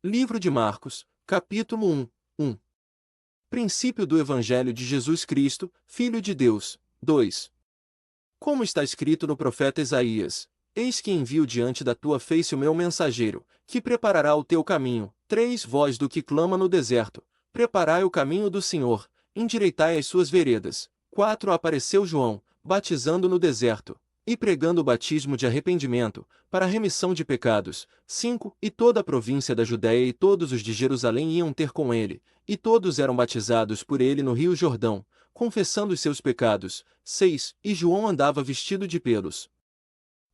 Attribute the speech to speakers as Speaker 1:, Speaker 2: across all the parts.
Speaker 1: Livro de Marcos, capítulo 1. Princípio do Evangelho de Jesus Cristo, Filho de Deus. 2. Como está escrito no profeta Isaías: Eis que envio diante da tua face o meu mensageiro, que preparará o teu caminho. 3. Voz do que clama no deserto: Preparai o caminho do Senhor, endireitai as suas veredas. 4. Apareceu João, batizando no deserto, e pregando o batismo de arrependimento, para a remissão de pecados. 5. E toda a província da Judéia e todos os de Jerusalém iam ter com ele, e todos eram batizados por ele no rio Jordão, confessando os seus pecados. 6. E João andava vestido de pelos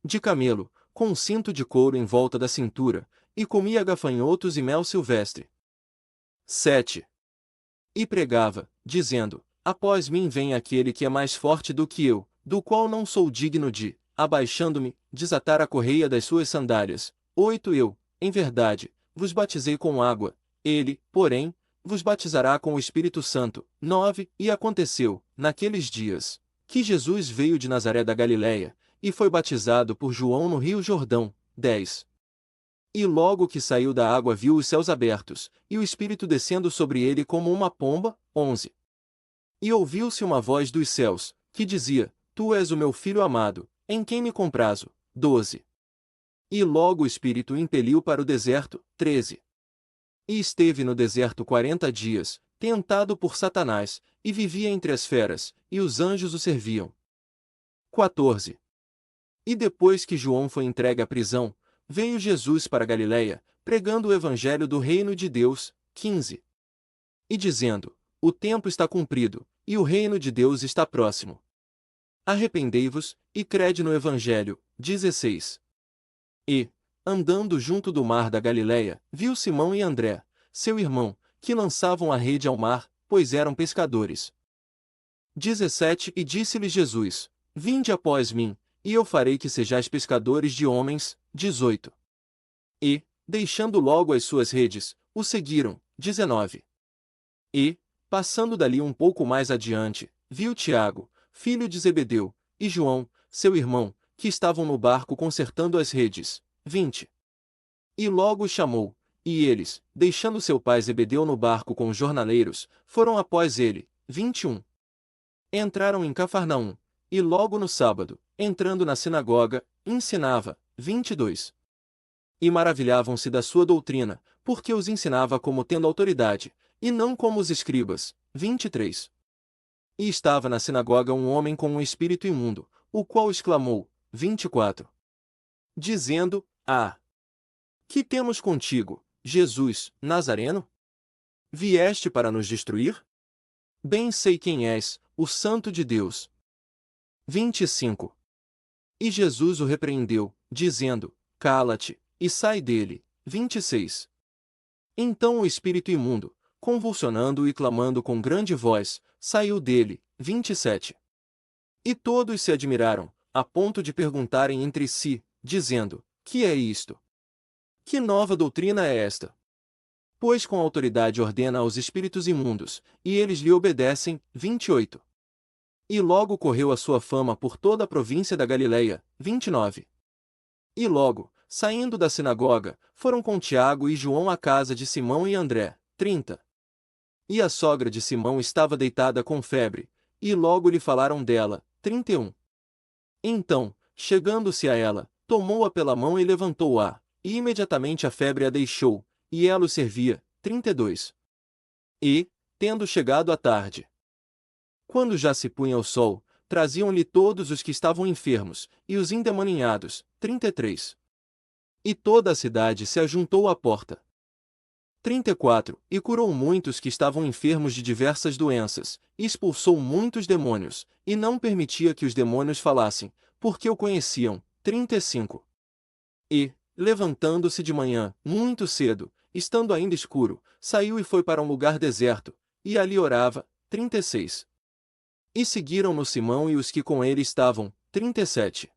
Speaker 1: de camelo, com um cinto de couro em volta da cintura, e comia gafanhotos e mel silvestre. 7. E pregava, dizendo: Após mim vem aquele que é mais forte do que eu, do qual não sou digno de, abaixando-me, desatar a correia das suas sandálias. 8. Eu, em verdade, vos batizei com água, ele, porém, vos batizará com o Espírito Santo. 9. E aconteceu, naqueles dias, que Jesus veio de Nazaré da Galiléia, e foi batizado por João no rio Jordão. 10. E logo que saiu da água viu os céus abertos, e o Espírito descendo sobre ele como uma pomba. 11. E ouviu-se uma voz dos céus, que dizia: Tu és o meu Filho amado, em quem me comprazo. 12. E logo o Espírito o impeliu para o deserto. 13. E esteve no deserto 40 dias, tentado por Satanás, e vivia entre as feras, e os anjos o serviam. 14. E depois que João foi entregue à prisão, veio Jesus para Galiléia, pregando o evangelho do reino de Deus. 15. E dizendo: O tempo está cumprido, e o reino de Deus está próximo. Arrependei-vos, e crede no evangelho. 16. E, andando junto do mar da Galiléia, viu Simão e André, seu irmão, que lançavam a rede ao mar, pois eram pescadores. 17. E disse-lhes Jesus: Vinde após mim, e eu farei que sejais pescadores de homens. 18. E, deixando logo as suas redes, o seguiram. 19. E, passando dali um pouco mais adiante, viu Tiago, filho de Zebedeu, e João, seu irmão, que estavam no barco consertando as redes. 20. E logo os chamou, e eles, deixando seu pai Zebedeu no barco com os jornaleiros, foram após ele. 21. Entraram em Cafarnaum, e logo no sábado, entrando na sinagoga, ensinava. 22. E maravilhavam-se da sua doutrina, porque os ensinava como tendo autoridade, e não como os escribas. 23. E estava na sinagoga um homem com um espírito imundo, o qual exclamou. 24. Dizendo: Que temos contigo, Jesus, Nazareno? Vieste para nos destruir? Bem sei quem és, o Santo de Deus. 25. E Jesus o repreendeu, dizendo: Cala-te, e sai dele. 26. Então o espírito imundo, convulsionando e clamando com grande voz, saiu dele. 27. E todos se admiraram, a ponto de perguntarem entre si, dizendo: Que é isto? Que nova doutrina é esta? Pois com autoridade ordena aos espíritos imundos, e eles lhe obedecem. 28. E logo correu a sua fama por toda a província da Galiléia. 29. E logo, saindo da sinagoga, foram com Tiago e João à casa de Simão e André. 30. E a sogra de Simão estava deitada com febre, e logo lhe falaram dela. 31. Então, chegando-se a ela, tomou-a pela mão e levantou-a, e imediatamente a febre a deixou, e ela o servia. 32. E, tendo chegado a tarde, quando já se punha o sol, traziam-lhe todos os que estavam enfermos, e os endemoniados. 33. E toda a cidade se ajuntou à porta. 34. E curou muitos que estavam enfermos de diversas doenças, e expulsou muitos demônios, e não permitia que os demônios falassem, porque o conheciam. 35. E, levantando-se de manhã, muito cedo, estando ainda escuro, saiu e foi para um lugar deserto, e ali orava. 36. E seguiram-no Simão e os que com ele estavam. 37.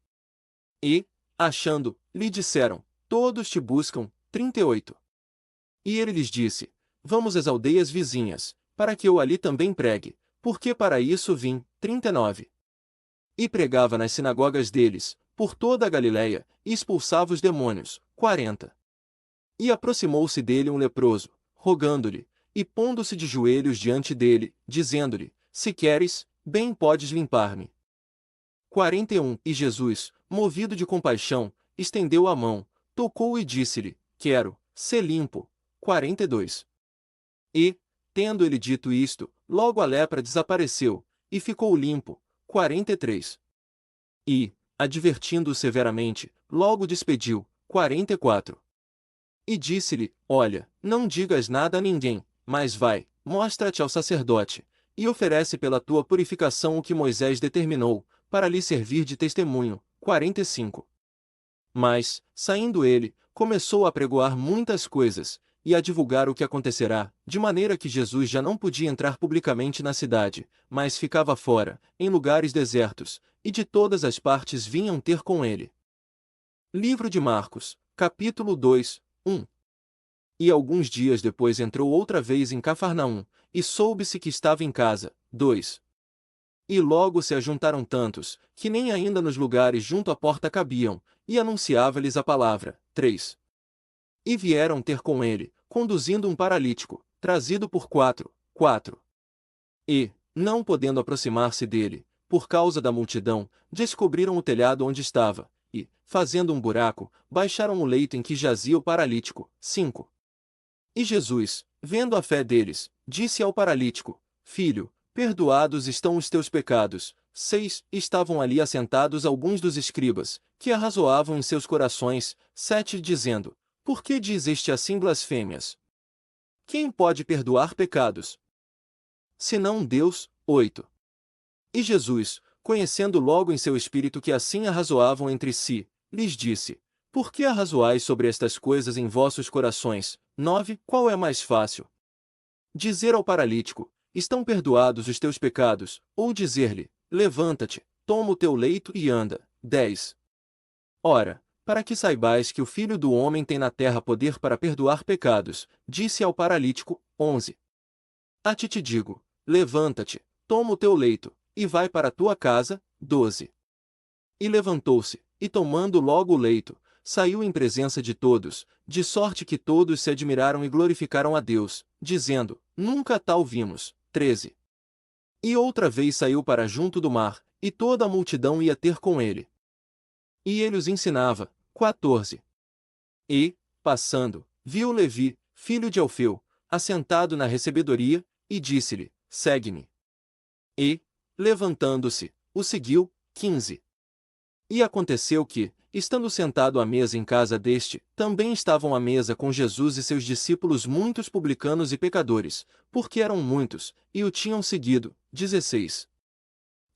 Speaker 1: E, achando, lhe disseram: Todos te buscam. 38. E ele lhes disse: Vamos às aldeias vizinhas, para que eu ali também pregue, porque para isso vim. 39. E pregava nas sinagogas deles, por toda a Galiléia, e expulsava os demônios. 40. E aproximou-se dele um leproso, rogando-lhe, e pondo-se de joelhos diante dele, dizendo-lhe, se queres, bem podes limpar-me. 41. E Jesus, movido de compaixão, estendeu a mão, tocou-o e disse-lhe, quero, ser limpo. 42. E, tendo ele dito isto, logo a lepra desapareceu, e ficou limpo. 43. E, advertindo-o severamente, logo despediu. 44. E disse-lhe, olha, não digas nada a ninguém, mas vai, mostra-te ao sacerdote, e oferece pela tua purificação o que Moisés determinou, para lhe servir de testemunho. 45. Mas, saindo ele, começou a pregoar muitas coisas, e a divulgar o que acontecerá, de maneira que Jesus já não podia entrar publicamente na cidade, mas ficava fora, em lugares desertos, e de todas as partes vinham ter com ele. Livro de Marcos, capítulo 2, 1. E alguns dias depois entrou outra vez em Cafarnaum, e soube-se que estava em casa. 2. E logo se ajuntaram tantos, que nem ainda nos lugares junto à porta cabiam, e anunciava-lhes a palavra. 3. E vieram ter com ele, conduzindo um paralítico, trazido por 4. E, não podendo aproximar-se dele, por causa da multidão, descobriram o telhado onde estava, e, fazendo um buraco, baixaram o leito em que jazia o paralítico. 5. E Jesus, vendo a fé deles, disse ao paralítico, filho, perdoados estão os teus pecados. 6. Estavam ali assentados alguns dos escribas, que arrazoavam em seus corações. 7. Dizendo, por que diz este assim blasfêmias? Quem pode perdoar pecados? Senão Deus. 8. E Jesus, conhecendo logo em seu espírito que assim arrazoavam entre si, lhes disse, por que arrazoais sobre estas coisas em vossos corações? 9. Qual é mais fácil? Dizer ao paralítico, estão perdoados os teus pecados, ou dizer-lhe, levanta-te, toma o teu leito e anda. 10. Ora, para que saibais que o Filho do Homem tem na terra poder para perdoar pecados, disse ao paralítico. 11. A ti te digo, levanta-te, toma o teu leito, e vai para a tua casa. 12. E levantou-se, e tomando logo o leito, saiu em presença de todos, de sorte que todos se admiraram e glorificaram a Deus, dizendo, nunca tal vimos. 13. E outra vez saiu para junto do mar, e toda a multidão ia ter com ele. E ele os ensinava. 14. E, passando, viu Levi, filho de Alfeu, assentado na recebedoria, e disse-lhe, segue-me. E, levantando-se, o seguiu. 15. E aconteceu que, estando sentado à mesa em casa deste, também estavam à mesa com Jesus e seus discípulos muitos publicanos e pecadores, porque eram muitos, e o tinham seguido. 16.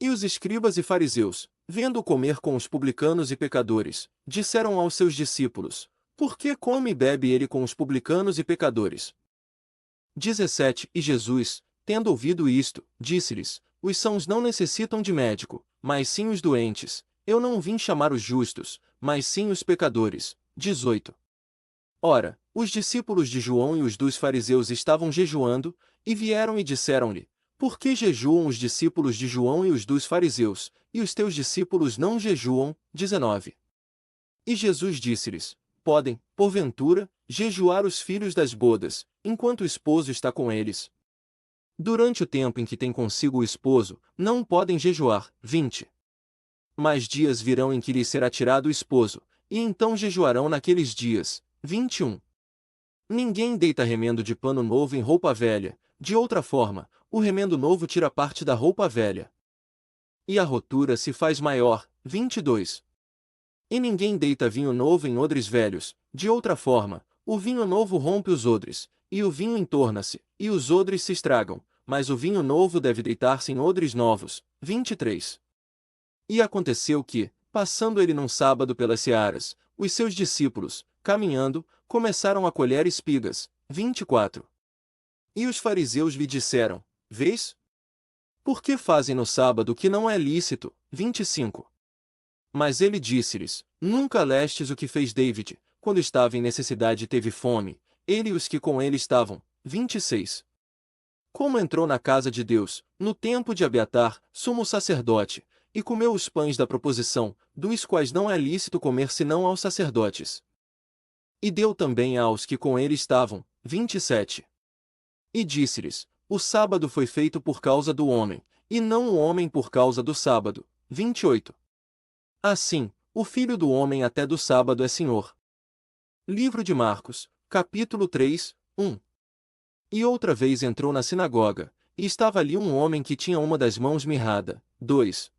Speaker 1: E os escribas e fariseus, vendo-o comer com os publicanos e pecadores, disseram aos seus discípulos, por que come e bebe ele com os publicanos e pecadores? 17. E Jesus, tendo ouvido isto, disse-lhes, os sãos não necessitam de médico, mas sim os doentes. Eu não vim chamar os justos, mas sim os pecadores. 18. Ora, os discípulos de João e os dos fariseus estavam jejuando, e vieram e disseram-lhe, por que jejuam os discípulos de João e os dos fariseus, e os teus discípulos não jejuam? 19. E Jesus disse-lhes, podem, porventura, jejuar os filhos das bodas, enquanto o esposo está com eles? Durante o tempo em que tem consigo o esposo, não podem jejuar. 20. Mas dias virão em que lhes será tirado o esposo, e então jejuarão naqueles dias. 21. Ninguém deita remendo de pano novo em roupa velha, de outra forma, o remendo novo tira parte da roupa velha. E a rotura se faz maior. 22. E ninguém deita vinho novo em odres velhos, de outra forma, o vinho novo rompe os odres, e o vinho entorna-se, e os odres se estragam, mas o vinho novo deve deitar-se em odres novos. 23. E aconteceu que, passando ele num sábado pelas searas, os seus discípulos, caminhando, começaram a colher espigas. 24. E os fariseus lhe disseram, vês? Por que fazem no sábado o que não é lícito? 25. Mas ele disse-lhes, nunca lestes o que fez David, quando estava em necessidade e teve fome, ele e os que com ele estavam. 26. Como entrou na casa de Deus, no tempo de Abiatar, sumo sacerdote, e comeu os pães da proposição, dos quais não é lícito comer senão aos sacerdotes. E deu também aos que com ele estavam. 27. E disse-lhes: O sábado foi feito por causa do homem, e não o homem por causa do sábado. 28. Assim, o Filho do Homem até do sábado é Senhor. Livro de Marcos, capítulo 3, 1. E outra vez entrou na sinagoga, e estava ali um homem que tinha uma das mãos mirrada. 2.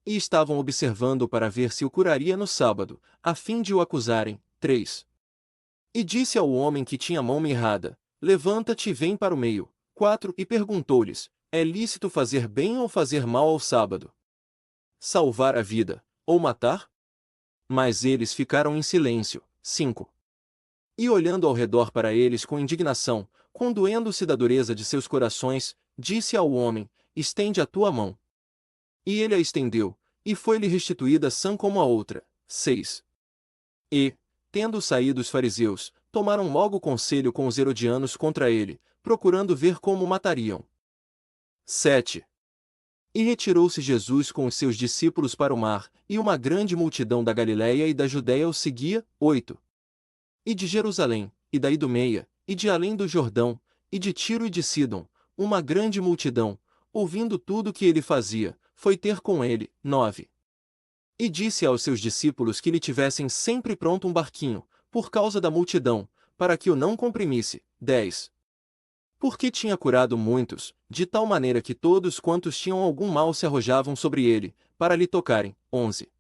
Speaker 1: E estavam observando para ver se o curaria no sábado, a fim de o acusarem. 3. E disse ao homem que tinha a mão mirrada: Levanta-te e vem para o meio. 4. E perguntou-lhes: É lícito fazer bem ou fazer mal ao sábado? Salvar a vida, ou matar? Mas eles ficaram em silêncio. 5. E olhando ao redor para eles com indignação, condoendo-se da dureza de seus corações, disse ao homem: Estende a tua mão. E ele a estendeu, e foi-lhe restituída sã como a outra. 6. E, tendo saído os fariseus, tomaram logo conselho com os herodianos contra ele, procurando ver como o matariam. 7. E retirou-se Jesus com os seus discípulos para o mar, e uma grande multidão da Galiléia e da Judéia o seguia. 8. E de Jerusalém, e da Idumeia, e de além do Jordão, e de Tiro e de Sidom, uma grande multidão, ouvindo tudo o que ele fazia, foi ter com ele. 9. E disse aos seus discípulos que lhe tivessem sempre pronto um barquinho, por causa da multidão, para que o não comprimisse. 10. Porque tinha curado muitos, de tal maneira que todos quantos tinham algum mal se arrojavam sobre ele, para lhe tocarem. 11.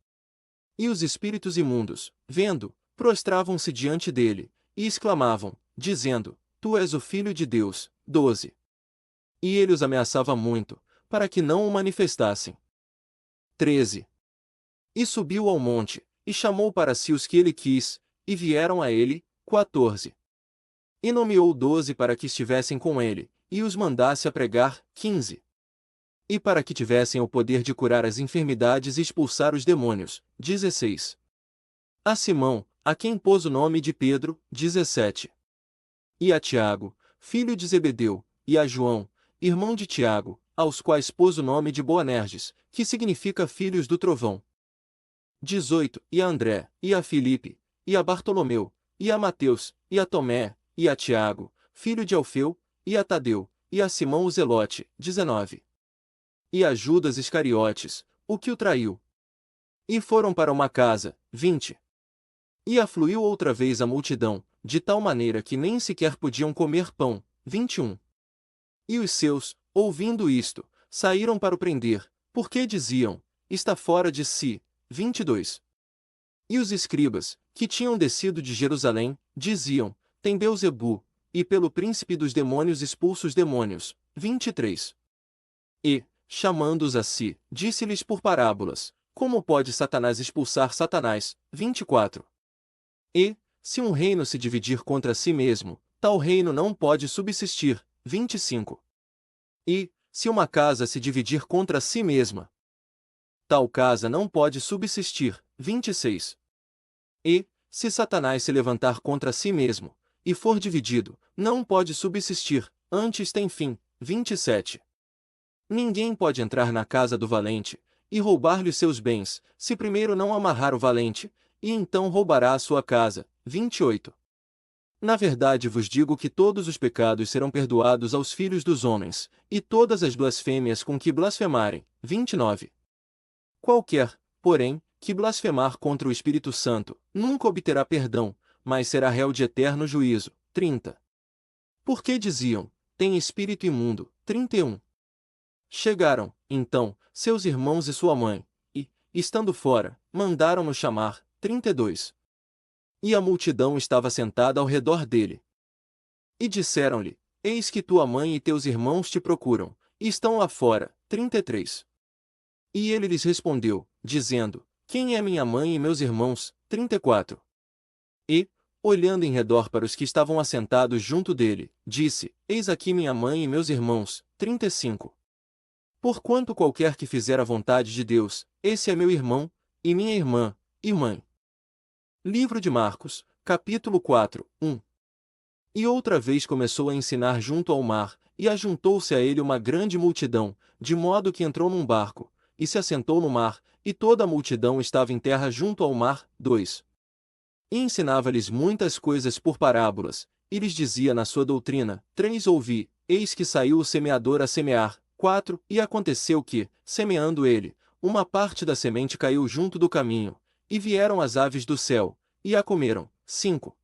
Speaker 1: E os espíritos imundos, vendo, prostravam-se diante dele, e exclamavam, dizendo: Tu és o Filho de Deus. 12. E ele os ameaçava muito, para que não o manifestassem. 13. E subiu ao monte, e chamou para si os que ele quis, e vieram a ele. 14. E nomeou 12 para que estivessem com ele, e os mandasse a pregar. 15. E para que tivessem o poder de curar as enfermidades e expulsar os demônios. 16. A Simão, a quem pôs o nome de Pedro. 17. E a Tiago, filho de Zebedeu, e a João, irmão de Tiago, aos quais pôs o nome de Boanerges, que significa filhos do trovão. 18. E a André, e a Filipe, e a Bartolomeu, e a Mateus, e a Tomé, e a Tiago, filho de Alfeu, e a Tadeu, e a Simão o Zelote. 19. E a Judas Iscariotes, o que o traiu. E foram para uma casa. 20. E afluiu outra vez a multidão, de tal maneira que nem sequer podiam comer pão. 21. E os seus, ouvindo isto, saíram para o prender, porque diziam: Está fora de si. 22. E os escribas, que tinham descido de Jerusalém, diziam: Tem Beelzebu, e pelo príncipe dos demônios expulsa os demônios. 23. E, chamando-os a si, disse-lhes por parábolas: Como pode Satanás expulsar Satanás? 24. E, se um reino se dividir contra si mesmo, tal reino não pode subsistir. 25. E, se uma casa se dividir contra si mesma, tal casa não pode subsistir. 26. E, se Satanás se levantar contra si mesmo, e for dividido, não pode subsistir, antes tem fim. 27. Ninguém pode entrar na casa do valente, e roubar-lhe seus bens, se primeiro não amarrar o valente, e então roubará a sua casa. 28. Na verdade vos digo que todos os pecados serão perdoados aos filhos dos homens, e todas as blasfêmias com que blasfemarem. 29. Qualquer, porém, que blasfemar contra o Espírito Santo, nunca obterá perdão, mas será réu de eterno juízo. 30. Porque diziam: Tem espírito imundo. 31. Chegaram, então, seus irmãos e sua mãe, e, estando fora, mandaram-no chamar. 32. E a multidão estava sentada ao redor dele. E disseram-lhe: Eis que tua mãe e teus irmãos te procuram, e estão lá fora. 33. E ele lhes respondeu, dizendo: Quem é minha mãe e meus irmãos? 34. E, olhando em redor para os que estavam assentados junto dele, disse: Eis aqui minha mãe e meus irmãos. 35. Porquanto qualquer que fizer a vontade de Deus, esse é meu irmão, e minha irmã, e mãe. Livro de Marcos, capítulo 4, 1. E outra vez começou a ensinar junto ao mar, e ajuntou-se a ele uma grande multidão, de modo que entrou num barco, e se assentou no mar, e toda a multidão estava em terra junto ao mar. 2. E ensinava-lhes muitas coisas por parábolas, e lhes dizia na sua doutrina: 3 Ouvi, eis que saiu o semeador a semear. 4 E aconteceu que, semeando ele, uma parte da semente caiu junto do caminho, e vieram as aves do céu, e a comeram. 5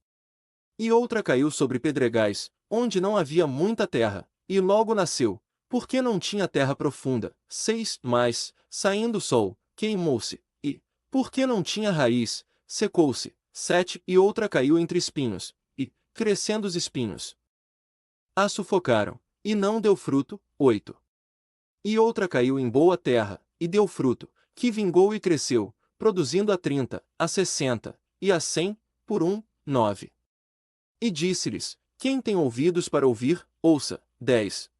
Speaker 1: E outra caiu sobre pedregais, onde não havia muita terra, e logo nasceu, porque não tinha terra profunda. 6 Mas, saindo o sol, queimou-se, e, porque não tinha raiz, secou-se. 7 E outra caiu entre espinhos, e, crescendo os espinhos, a sufocaram, e não deu fruto. 8 E outra caiu em boa terra, e deu fruto, que vingou e cresceu, produzindo a 30, a 60, e a 100, por 9 E disse-lhes: Quem tem ouvidos para ouvir, ouça. 10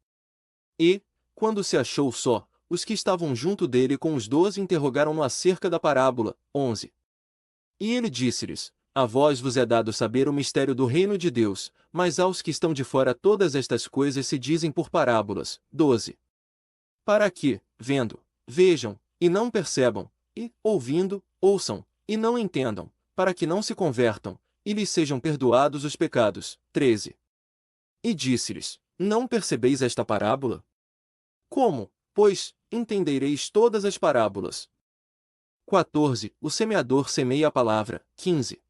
Speaker 1: E, quando se achou só, os que estavam junto dele com os 12 interrogaram-no acerca da parábola. 11 E ele disse-lhes: A vós vos é dado saber o mistério do reino de Deus, mas aos que estão de fora todas estas coisas se dizem por parábolas. 12 Para que, vendo, vejam, e não percebam, e, ouvindo, ouçam, e não entendam, para que não se convertam, e lhes sejam perdoados os pecados. 13 E disse-lhes: Não percebeis esta parábola? Como, pois, entendereis todas as parábolas? 14 O semeador semeia a palavra. 15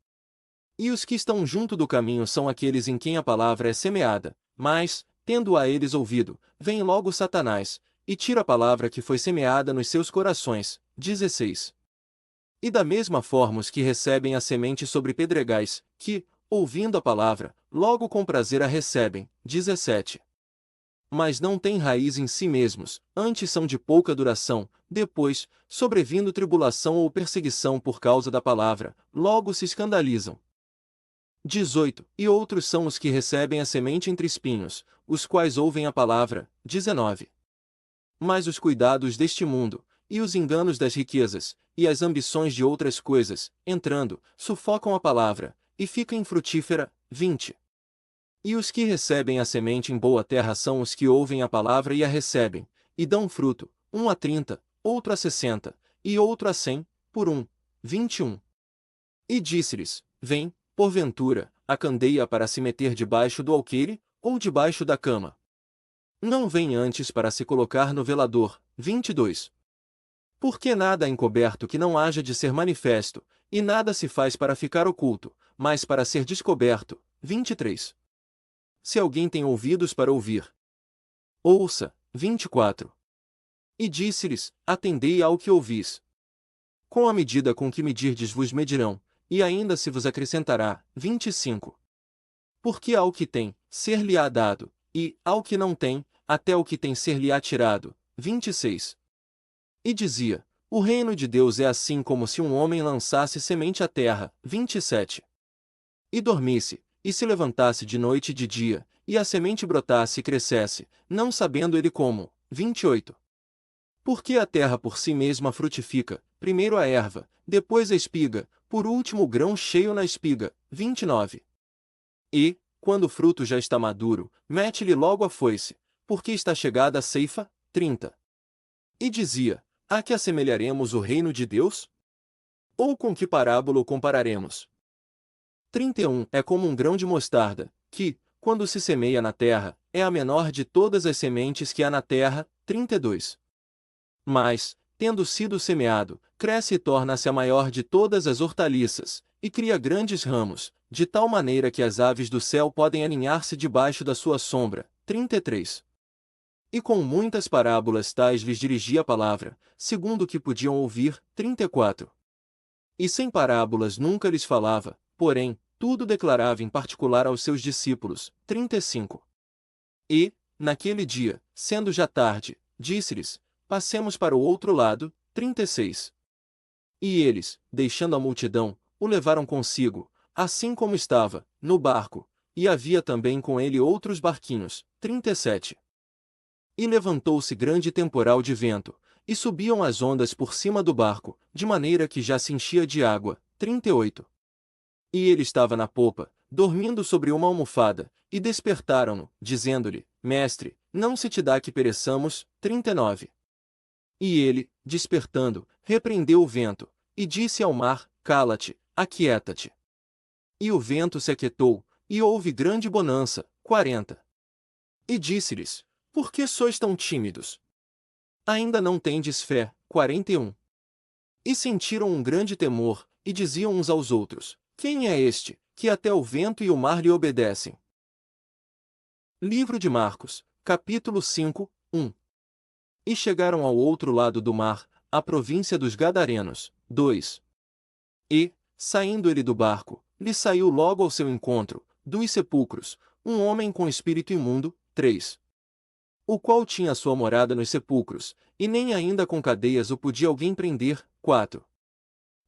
Speaker 1: E os que estão junto do caminho são aqueles em quem a palavra é semeada, mas, tendo-a eles ouvido, vem logo Satanás, e tira a palavra que foi semeada nos seus corações. 16 E da mesma forma os que recebem a semente sobre pedregais, que, ouvindo a palavra, logo com prazer a recebem. 17 Mas não têm raiz em si mesmos, antes são de pouca duração, depois, sobrevindo tribulação ou perseguição por causa da palavra, logo se escandalizam. 18 E outros são os que recebem a semente entre espinhos, os quais ouvem a palavra. 19 Mas os cuidados deste mundo, e os enganos das riquezas, e as ambições de outras coisas, entrando, sufocam a palavra, e fica infrutífera. 20 E os que recebem a semente em boa terra são os que ouvem a palavra e a recebem, e dão fruto, um a 30, outro a 60, e outro a 100, por 21 E disse-lhes: Vem, porventura, a candeia para se meter debaixo do alqueire, ou debaixo da cama? Não vem antes para se colocar no velador. 22 Porque nada há encoberto que não haja de ser manifesto, e nada se faz para ficar oculto, mas para ser descoberto. 23 Se alguém tem ouvidos para ouvir, ouça. 24 E disse-lhes: Atendei ao que ouvis. Com a medida com que medirdes vos medirão, e ainda se vos acrescentará. 25 Porque ao que tem, ser-lhe-á dado, e, ao que não tem, até o que tem ser-lhe-á tirado. 26 E dizia: O reino de Deus é assim como se um homem lançasse semente à terra. 27 E dormisse, e se levantasse de noite e de dia, e a semente brotasse e crescesse, não sabendo ele como. 28 Porque a terra por si mesma frutifica, primeiro a erva, depois a espiga, por último o grão cheio na espiga. 29 E, quando o fruto já está maduro, mete-lhe logo a foice, porque está chegada a ceifa. 30 E dizia: A que assemelharemos o reino de Deus? Ou com que parábola o compararemos? 31 É como um grão de mostarda, que, quando se semeia na terra, é a menor de todas as sementes que há na terra. 32 Mas, tendo sido semeado, cresce e torna-se a maior de todas as hortaliças, e cria grandes ramos, de tal maneira que as aves do céu podem aninhar-se debaixo da sua sombra. 33 E com muitas parábolas tais lhes dirigia a palavra, segundo o que podiam ouvir. 34 E sem parábolas nunca lhes falava, porém, tudo declarava em particular aos seus discípulos. 35 E, naquele dia, sendo já tarde, disse-lhes: Passemos para o outro lado. 36 E eles, deixando a multidão, o levaram consigo, assim como estava, no barco, e havia também com ele outros barquinhos. 37 E levantou-se grande temporal de vento, e subiam as ondas por cima do barco, de maneira que já se enchia de água. 38 E ele estava na popa, dormindo sobre uma almofada, e despertaram-no, dizendo-lhe: Mestre, não se te dá que pereçamos. 39 E ele, despertando, repreendeu o vento, e disse ao mar: Cala-te, aquieta-te. E o vento se aquietou, e houve grande bonança. 40. E disse-lhes: Por que sois tão tímidos? Ainda não tendes fé. 41. E sentiram um grande temor, e diziam uns aos outros: Quem é este, que até o vento e o mar lhe obedecem? Livro de Marcos, capítulo 5, 1. E chegaram ao outro lado do mar, à província dos Gadarenos. 2. E, saindo ele do barco, lhe saiu logo ao seu encontro, dos sepulcros, um homem com espírito imundo. 3. O qual tinha sua morada nos sepulcros, e nem ainda com cadeias o podia alguém prender. 4.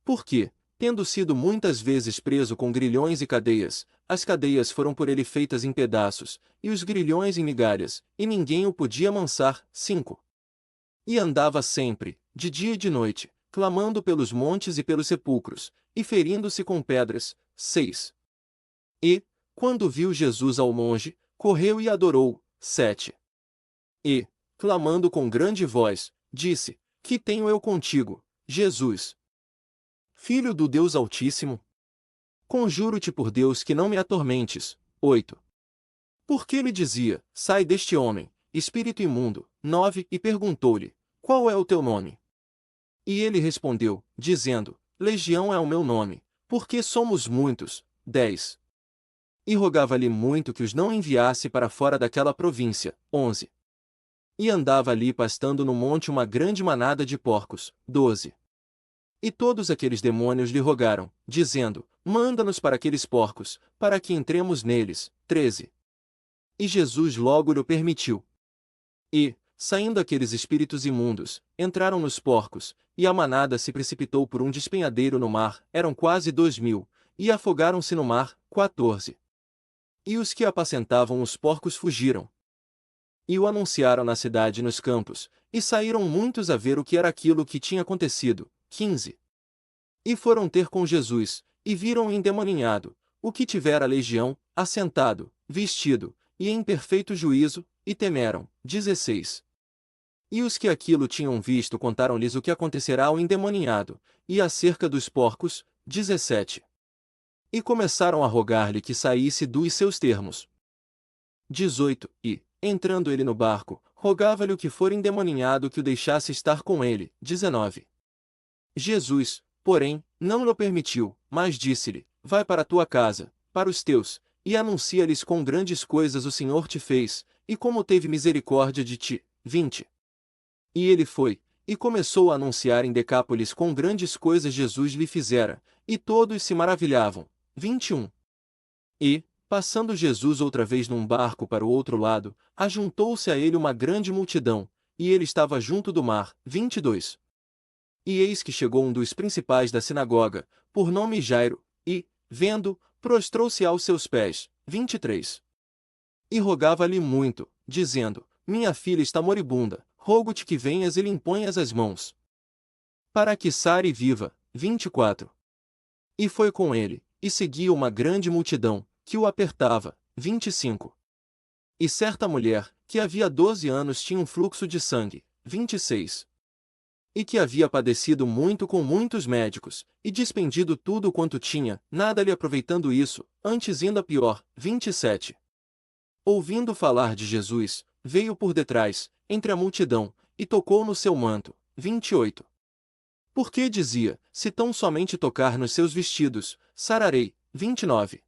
Speaker 1: Porque, tendo sido muitas vezes preso com grilhões e cadeias, as cadeias foram por ele feitas em pedaços, e os grilhões em migalhas, e ninguém o podia amansar. 5. E andava sempre, de dia e de noite, clamando pelos montes e pelos sepulcros, e ferindo-se com pedras. 6. E, quando viu Jesus ao longe, correu e adorou. 7. E, clamando com grande voz, disse: Que tenho eu contigo, Jesus, Filho do Deus Altíssimo? Conjuro-te por Deus que não me atormentes. 8. Porque lhe dizia: Sai deste homem, espírito imundo. 9. E perguntou-lhe: Qual é o teu nome? E ele respondeu, dizendo: Legião é o meu nome, porque somos muitos. 10. E rogava-lhe muito que os não enviasse para fora daquela província. 11. E andava ali pastando no monte uma grande manada de porcos. 12. E todos aqueles demônios lhe rogaram, dizendo: Manda-nos para aqueles porcos, para que entremos neles. 13. E Jesus logo lhe permitiu. E, saindo aqueles espíritos imundos, entraram nos porcos, e a manada se precipitou por um despenhadeiro no mar, eram quase 2.000, e afogaram-se no mar. 14. E os que apacentavam os porcos fugiram. E o anunciaram na cidade e nos campos, e saíram muitos a ver o que era aquilo que tinha acontecido. 15. E foram ter com Jesus, e viram o endemoninhado, o que tivera a legião, assentado, vestido, e em perfeito juízo, e temeram. 16. E os que aquilo tinham visto contaram-lhes o que acontecerá ao endemoninhado, e acerca dos porcos. 17. E começaram a rogar-lhe que saísse dos seus termos. 18. E, entrando ele no barco, rogava-lhe o que for endemoninhado que o deixasse estar com ele. 19. Jesus, porém, não lhe permitiu, mas disse-lhe: Vai para a tua casa, para os teus, e anuncia-lhes quão grandes coisas o Senhor te fez, e como teve misericórdia de ti. 20. E ele foi, e começou a anunciar em Decápolis quão grandes coisas Jesus lhe fizera, e todos se maravilhavam. 21. E, passando Jesus outra vez num barco para o outro lado, ajuntou-se a ele uma grande multidão, e ele estava junto do mar. 22. E eis que chegou um dos principais da sinagoga, por nome Jairo, e, vendo, prostrou-se aos seus pés. 23. E rogava-lhe muito, dizendo: Minha filha está moribunda, rogo-te que venhas e lhe imponhas as mãos, para que sare e viva. 24. E foi com ele, e seguia uma grande multidão, que o apertava. 25. E certa mulher, que havia 12 anos tinha um fluxo de sangue. 26. E que havia padecido muito com muitos médicos, e despendido tudo quanto tinha, nada lhe aproveitando isso, antes ainda pior. 27. Ouvindo falar de Jesus, veio por detrás, entre a multidão, e tocou no seu manto. 28. Porque dizia: Se tão somente tocar nos seus vestidos, sararei. 29.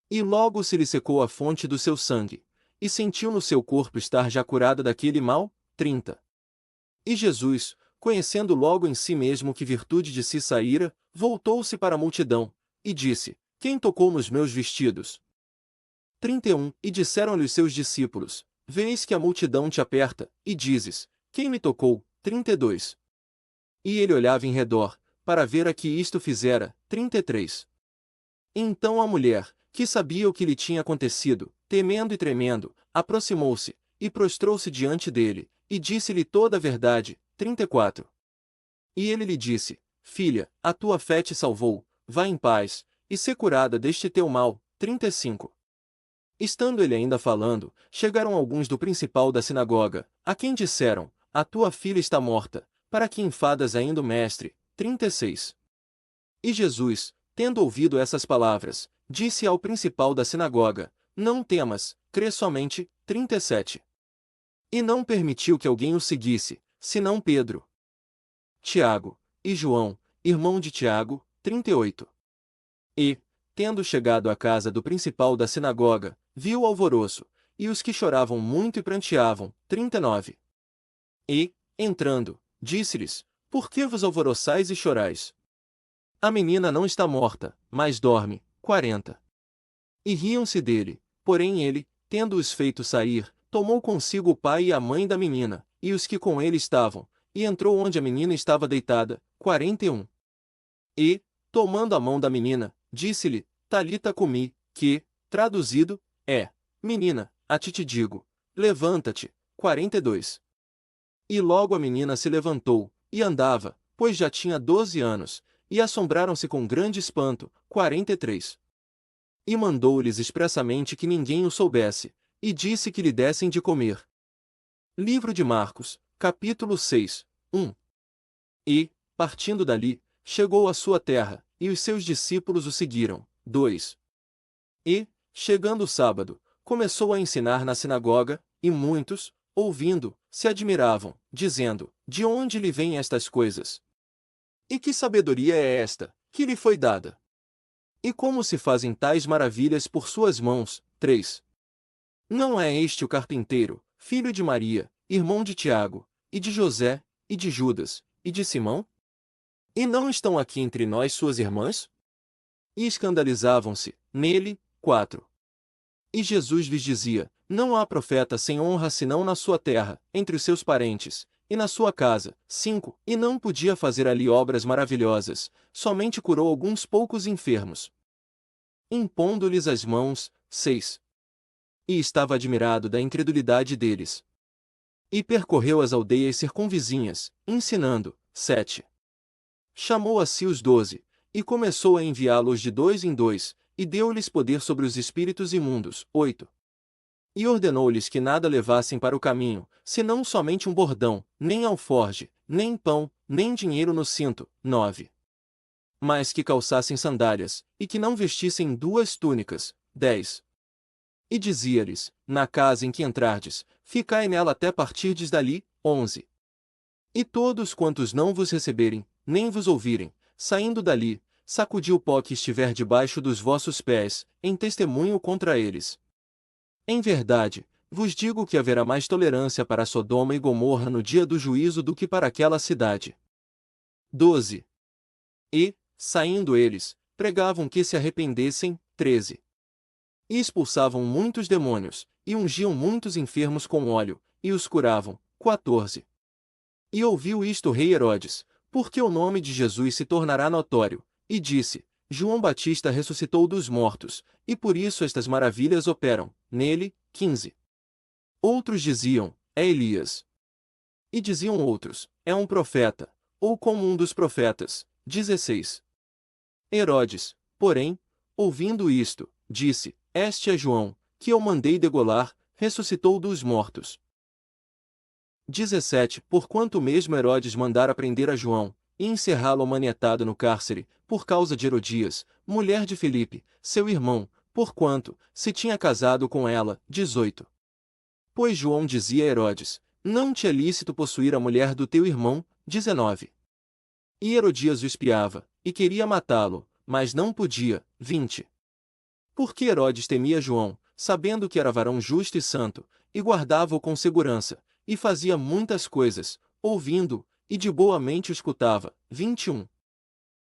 Speaker 1: E logo se lhe secou a fonte do seu sangue, e sentiu no seu corpo estar já curada daquele mal. 30. E Jesus, conhecendo logo em si mesmo que virtude de si saíra, voltou-se para a multidão, e disse: Quem tocou nos meus vestidos? 31. E disseram-lhe os seus discípulos: Vês que a multidão te aperta, e dizes: Quem me tocou? 32. E ele olhava em redor, para ver a que isto fizera. 33. Então a mulher, que sabia o que lhe tinha acontecido, temendo e tremendo, aproximou-se, e prostrou-se diante dele, e disse-lhe toda a verdade. 34. E ele lhe disse: Filha, a tua fé te salvou, vá em paz, e sê curada deste teu mal. 35. Estando ele ainda falando, chegaram alguns do principal da sinagoga, a quem disseram: A tua filha está morta, para que enfadas ainda o mestre? 36. E Jesus, tendo ouvido essas palavras, disse ao principal da sinagoga: Não temas, crê somente. 37. E não permitiu que alguém o seguisse, senão Pedro, Tiago e João, irmão de Tiago. 38. E, tendo chegado à casa do principal da sinagoga, viu o alvoroço, e os que choravam muito e pranteavam. 39. E, entrando, disse-lhes: Por que vos alvoroçais e chorais? A menina não está morta, mas dorme. 40. E riam-se dele, porém ele, tendo-os feito sair, tomou consigo o pai e a mãe da menina, e os que com ele estavam, e entrou onde a menina estava deitada. 41. E, tomando a mão da menina, disse-lhe: Talita cumi, que, traduzido, é: Menina, a ti te digo, levanta-te. 42. E logo a menina se levantou, e andava, pois já tinha 12 anos, e assombraram-se com grande espanto. 43. E mandou-lhes expressamente que ninguém o soubesse, e disse que lhe dessem de comer. Livro de Marcos, capítulo 6, 1. E, partindo dali, chegou à sua terra, e os seus discípulos o seguiram. 2. E, chegando o sábado, começou a ensinar na sinagoga, e muitos, ouvindo, se admiravam, dizendo: De onde lhe vêm estas coisas? E que sabedoria é esta, que lhe foi dada? E como se fazem tais maravilhas por suas mãos? 3. Não é este o carpinteiro, filho de Maria, irmão de Tiago, e de José, e de Judas, e de Simão? E não estão aqui entre nós suas irmãs? E escandalizavam-se nele. 4. E Jesus lhes dizia: Não há profeta sem honra senão na sua terra, entre os seus parentes, e na sua casa. 5. E não podia fazer ali obras maravilhosas, somente curou alguns poucos enfermos, impondo-lhes as mãos. 6. E estava admirado da incredulidade deles. E percorreu as aldeias circunvizinhas, ensinando. 7. Chamou a si os 12, e começou a enviá-los de dois em dois, e deu-lhes poder sobre os espíritos imundos. 8. E ordenou-lhes que nada levassem para o caminho, senão somente um bordão, nem alforge, nem pão, nem dinheiro no cinto. 9. Mas que calçassem sandálias, e que não vestissem duas túnicas. 10. E dizia-lhes: Na casa em que entrardes, ficai nela até partirdes dali. 11. E todos quantos não vos receberem, nem vos ouvirem, saindo dali, sacudi o pó que estiver debaixo dos vossos pés, em testemunho contra eles. Em verdade, vos digo que haverá mais tolerância para Sodoma e Gomorra no dia do juízo do que para aquela cidade. 12. E, saindo eles, pregavam que se arrependessem. 13. E expulsavam muitos demônios, e ungiam muitos enfermos com óleo, e os curavam. 14. E ouviu isto o rei Herodes, porque o nome de Jesus se tornará notório, e disse: João Batista ressuscitou dos mortos, e por isso estas maravilhas operam nele. 15. Outros diziam: É Elias. E diziam outros: É um profeta, ou como um dos profetas. 16. Herodes, porém, ouvindo isto, disse: Este é João, que eu mandei degolar, ressuscitou dos mortos. 17. Porquanto mesmo Herodes mandara prender a João, e encerrá-lo manietado no cárcere, por causa de Herodias, mulher de Filipe, seu irmão, porquanto se tinha casado com ela. 18. Pois João dizia a Herodes: Não te é lícito possuir a mulher do teu irmão. 19. E Herodias o espiava, e queria matá-lo, mas não podia. 20. Porque Herodes temia João, sabendo que era varão justo e santo, e guardava-o com segurança, e fazia muitas coisas, ouvindo, e de boa mente o escutava. 21.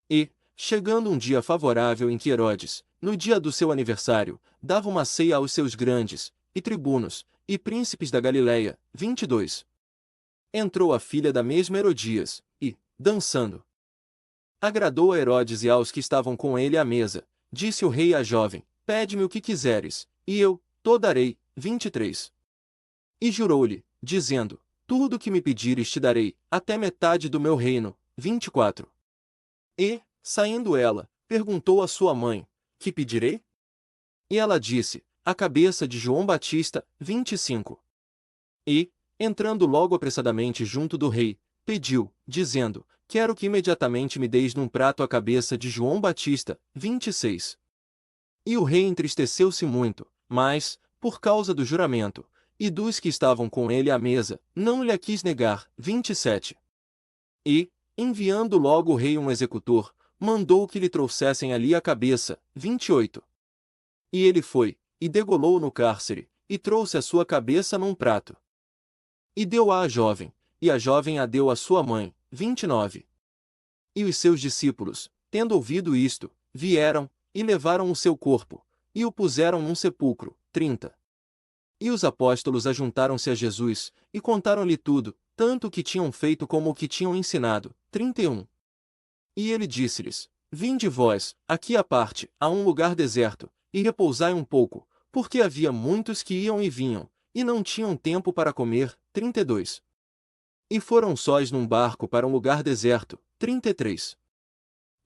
Speaker 1: E, chegando um dia favorável em que Herodes, no dia do seu aniversário, dava uma ceia aos seus grandes, e tribunos, e príncipes da Galileia. 22. Entrou a filha da mesma Herodias, e, dançando, agradou a Herodes e aos que estavam com ele à mesa. Disse o rei à jovem: Pede-me o que quiseres, e eu te darei. 23. E jurou-lhe, dizendo: Tudo o que me pedires te darei, até metade do meu reino. 24. E, saindo ela, perguntou à sua mãe: Que pedirei? E ela disse: A cabeça de João Batista. 25. E, entrando logo apressadamente junto do rei, pediu, dizendo: Quero que imediatamente me deis num prato a cabeça de João Batista. 26. E o rei entristeceu-se muito, mas, por causa do juramento, e dos que estavam com ele à mesa, não lhe a quis negar. 27. E, enviando logo o rei um executor, mandou que lhe trouxessem ali a cabeça. 28. E ele foi, e degolou no cárcere, e trouxe a sua cabeça num prato. E deu-a à jovem, e a jovem a deu à sua mãe. 29. E os seus discípulos, tendo ouvido isto, vieram, e levaram o seu corpo, e o puseram num sepulcro. 30. E os apóstolos ajuntaram-se a Jesus, e contaram-lhe tudo, tanto o que tinham feito como o que tinham ensinado. 31. E ele disse-lhes: Vinde vós, aqui à parte, a um lugar deserto, e repousai um pouco, porque havia muitos que iam e vinham, e não tinham tempo para comer. 32. E foram sós num barco para um lugar deserto. 33.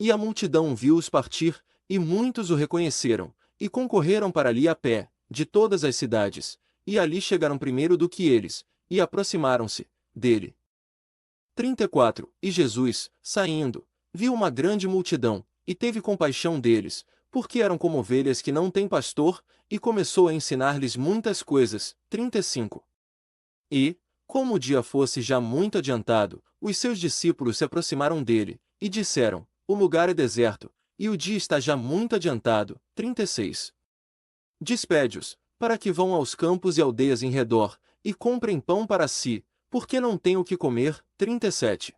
Speaker 1: E a multidão viu-os partir, e muitos o reconheceram, e concorreram para ali a pé, de todas as cidades, e ali chegaram primeiro do que eles, e aproximaram-se dele. 34. E Jesus, saindo, viu uma grande multidão, e teve compaixão deles, porque eram como ovelhas que não têm pastor, e começou a ensinar-lhes muitas coisas. 35. E, como o dia fosse já muito adiantado, os seus discípulos se aproximaram dele, e disseram: O lugar é deserto, e o dia está já muito adiantado. 36. Despede-os, para que vão aos campos e aldeias em redor, e comprem pão para si, porque não têm o que comer. 37.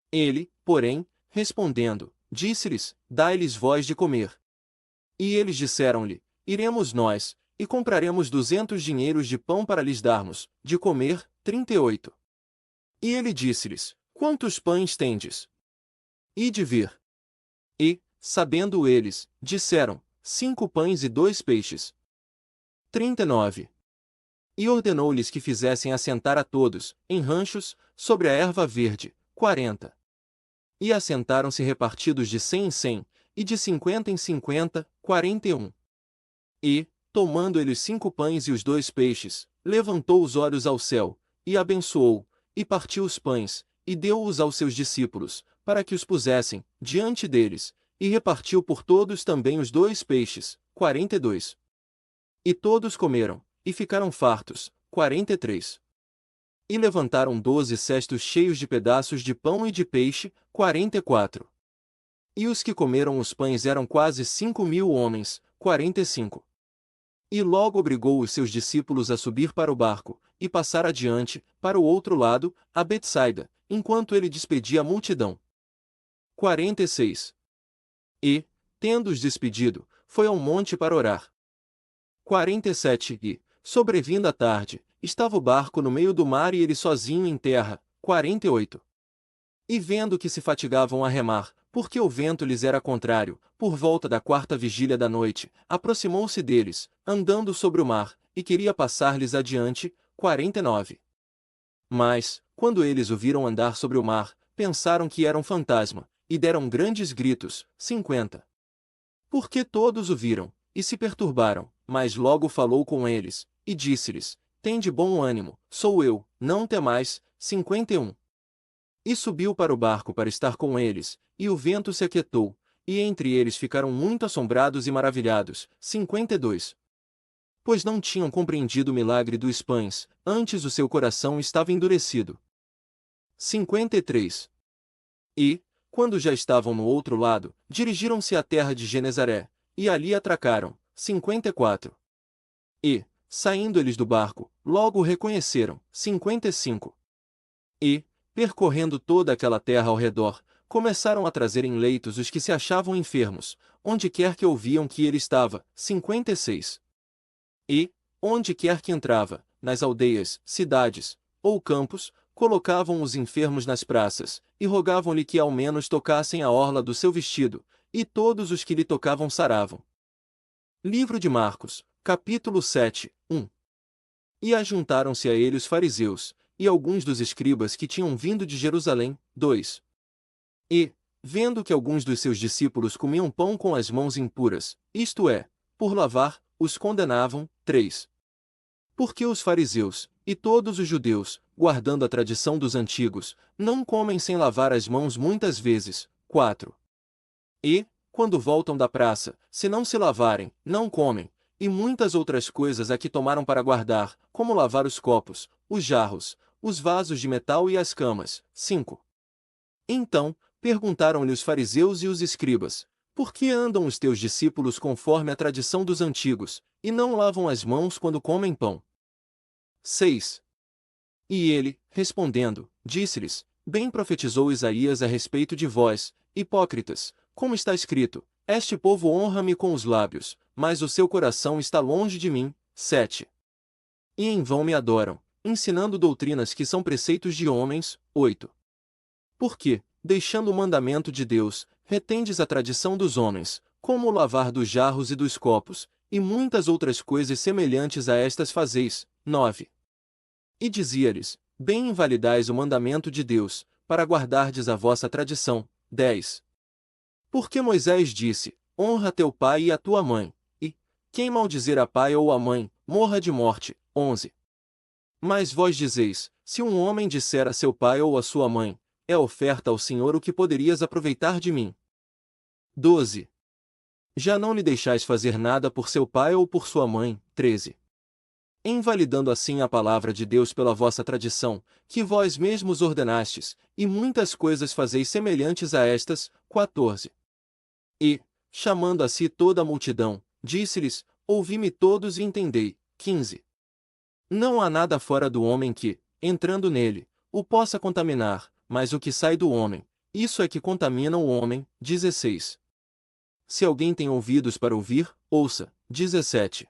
Speaker 1: Ele, porém, respondendo, disse-lhes: Dai-lhes vós de comer. E eles disseram-lhe: Iremos nós, e compraremos 200 dinheiros de pão para lhes darmos, de comer. 38. E ele disse-lhes: Quantos pães tendes? Ide ver. E, sabendo eles, disseram: 5 pães e 2 peixes. 39. E ordenou-lhes que fizessem assentar a todos, em ranchos, sobre a erva verde. 40. E assentaram-se repartidos de 100 em 100, e de 50 em 50. 41. E, tomando ele os 5 pães e os 2 peixes, levantou os olhos ao céu, e abençoou, e partiu os pães, e deu-os aos seus discípulos, para que os pusessem diante deles, e repartiu por todos também os 2 peixes. 42. E todos comeram, e ficaram fartos. 43. E levantaram 12 cestos cheios de pedaços de pão e de peixe. 44. E os que comeram os pães eram quase 5.000 homens. 45. E logo obrigou os seus discípulos a subir para o barco, e passar adiante, para o outro lado, a Betsaida, enquanto ele despedia a multidão. 46. E, tendo-os despedido, foi ao monte para orar. 47. E, sobrevindo a tarde, estava o barco no meio do mar e ele sozinho em terra. 48. E vendo que se fatigavam a remar, porque o vento lhes era contrário, por volta da 4ª vigília da noite, aproximou-se deles, andando sobre o mar, e queria passar-lhes adiante. 49. Mas, quando eles o viram andar sobre o mar, pensaram que era um fantasma, e deram grandes gritos. 50. Porque todos o viram, e se perturbaram, mas logo falou com eles, e disse-lhes: Tende bom ânimo, sou eu, não temais. 51. E subiu para o barco para estar com eles, e o vento se aquietou, e entre eles ficaram muito assombrados e maravilhados. 52. Pois não tinham compreendido o milagre dos pães, antes o seu coração estava endurecido. 53. E, quando já estavam no outro lado, dirigiram-se à terra de Genezaré, e ali atracaram. 54. E, saindo eles do barco, logo o reconheceram. 55. E, percorrendo toda aquela terra ao redor, começaram a trazer em leitos os que se achavam enfermos, onde quer que ouviam que ele estava. 56. E, onde quer que entrava, nas aldeias, cidades, ou campos, colocavam os enfermos nas praças, e rogavam-lhe que ao menos tocassem a orla do seu vestido, e todos os que lhe tocavam saravam. Livro de Marcos, capítulo 7, 1. E ajuntaram-se a ele os fariseus, e alguns dos escribas que tinham vindo de Jerusalém. 2. E, vendo que alguns dos seus discípulos comiam pão com as mãos impuras, isto é, por lavar, os condenavam. 3. Porque os fariseus, e todos os judeus, guardando a tradição dos antigos, não comem sem lavar as mãos muitas vezes. 4. E, quando voltam da praça, se não se lavarem, não comem, e muitas outras coisas a que tomaram para guardar, como lavar os copos, os jarros, os vasos de metal e as camas. 5. Então, perguntaram-lhe os fariseus e os escribas: por que andam os teus discípulos conforme a tradição dos antigos, e não lavam as mãos quando comem pão? 6. E ele, respondendo, disse-lhes: bem profetizou Isaías a respeito de vós, hipócritas, como está escrito: este povo honra-me com os lábios, mas o seu coração está longe de mim. 7. E em vão me adoram, ensinando doutrinas que são preceitos de homens. 8. Porque, deixando o mandamento de Deus, retendes a tradição dos homens, como o lavar dos jarros e dos copos, e muitas outras coisas semelhantes a estas fazeis. 9. E dizia-lhes: bem invalidais o mandamento de Deus, para guardardes a vossa tradição. 10. Porque Moisés disse: honra teu pai e a tua mãe, e, quem maldizer a pai ou a mãe, morra de morte. 11. Mas vós dizeis: se um homem disser a seu pai ou a sua mãe, é oferta ao Senhor o que poderias aproveitar de mim. 12. Já não lhe deixais fazer nada por seu pai ou por sua mãe. 13. Invalidando assim a palavra de Deus pela vossa tradição, que vós mesmos ordenastes, e muitas coisas fazeis semelhantes a estas. 14. E, chamando a si toda a multidão, disse-lhes: ouvi-me todos e entendei. 15. Não há nada fora do homem que, entrando nele, o possa contaminar, mas o que sai do homem, isso é que contamina o homem. 16. Se alguém tem ouvidos para ouvir, ouça. 17.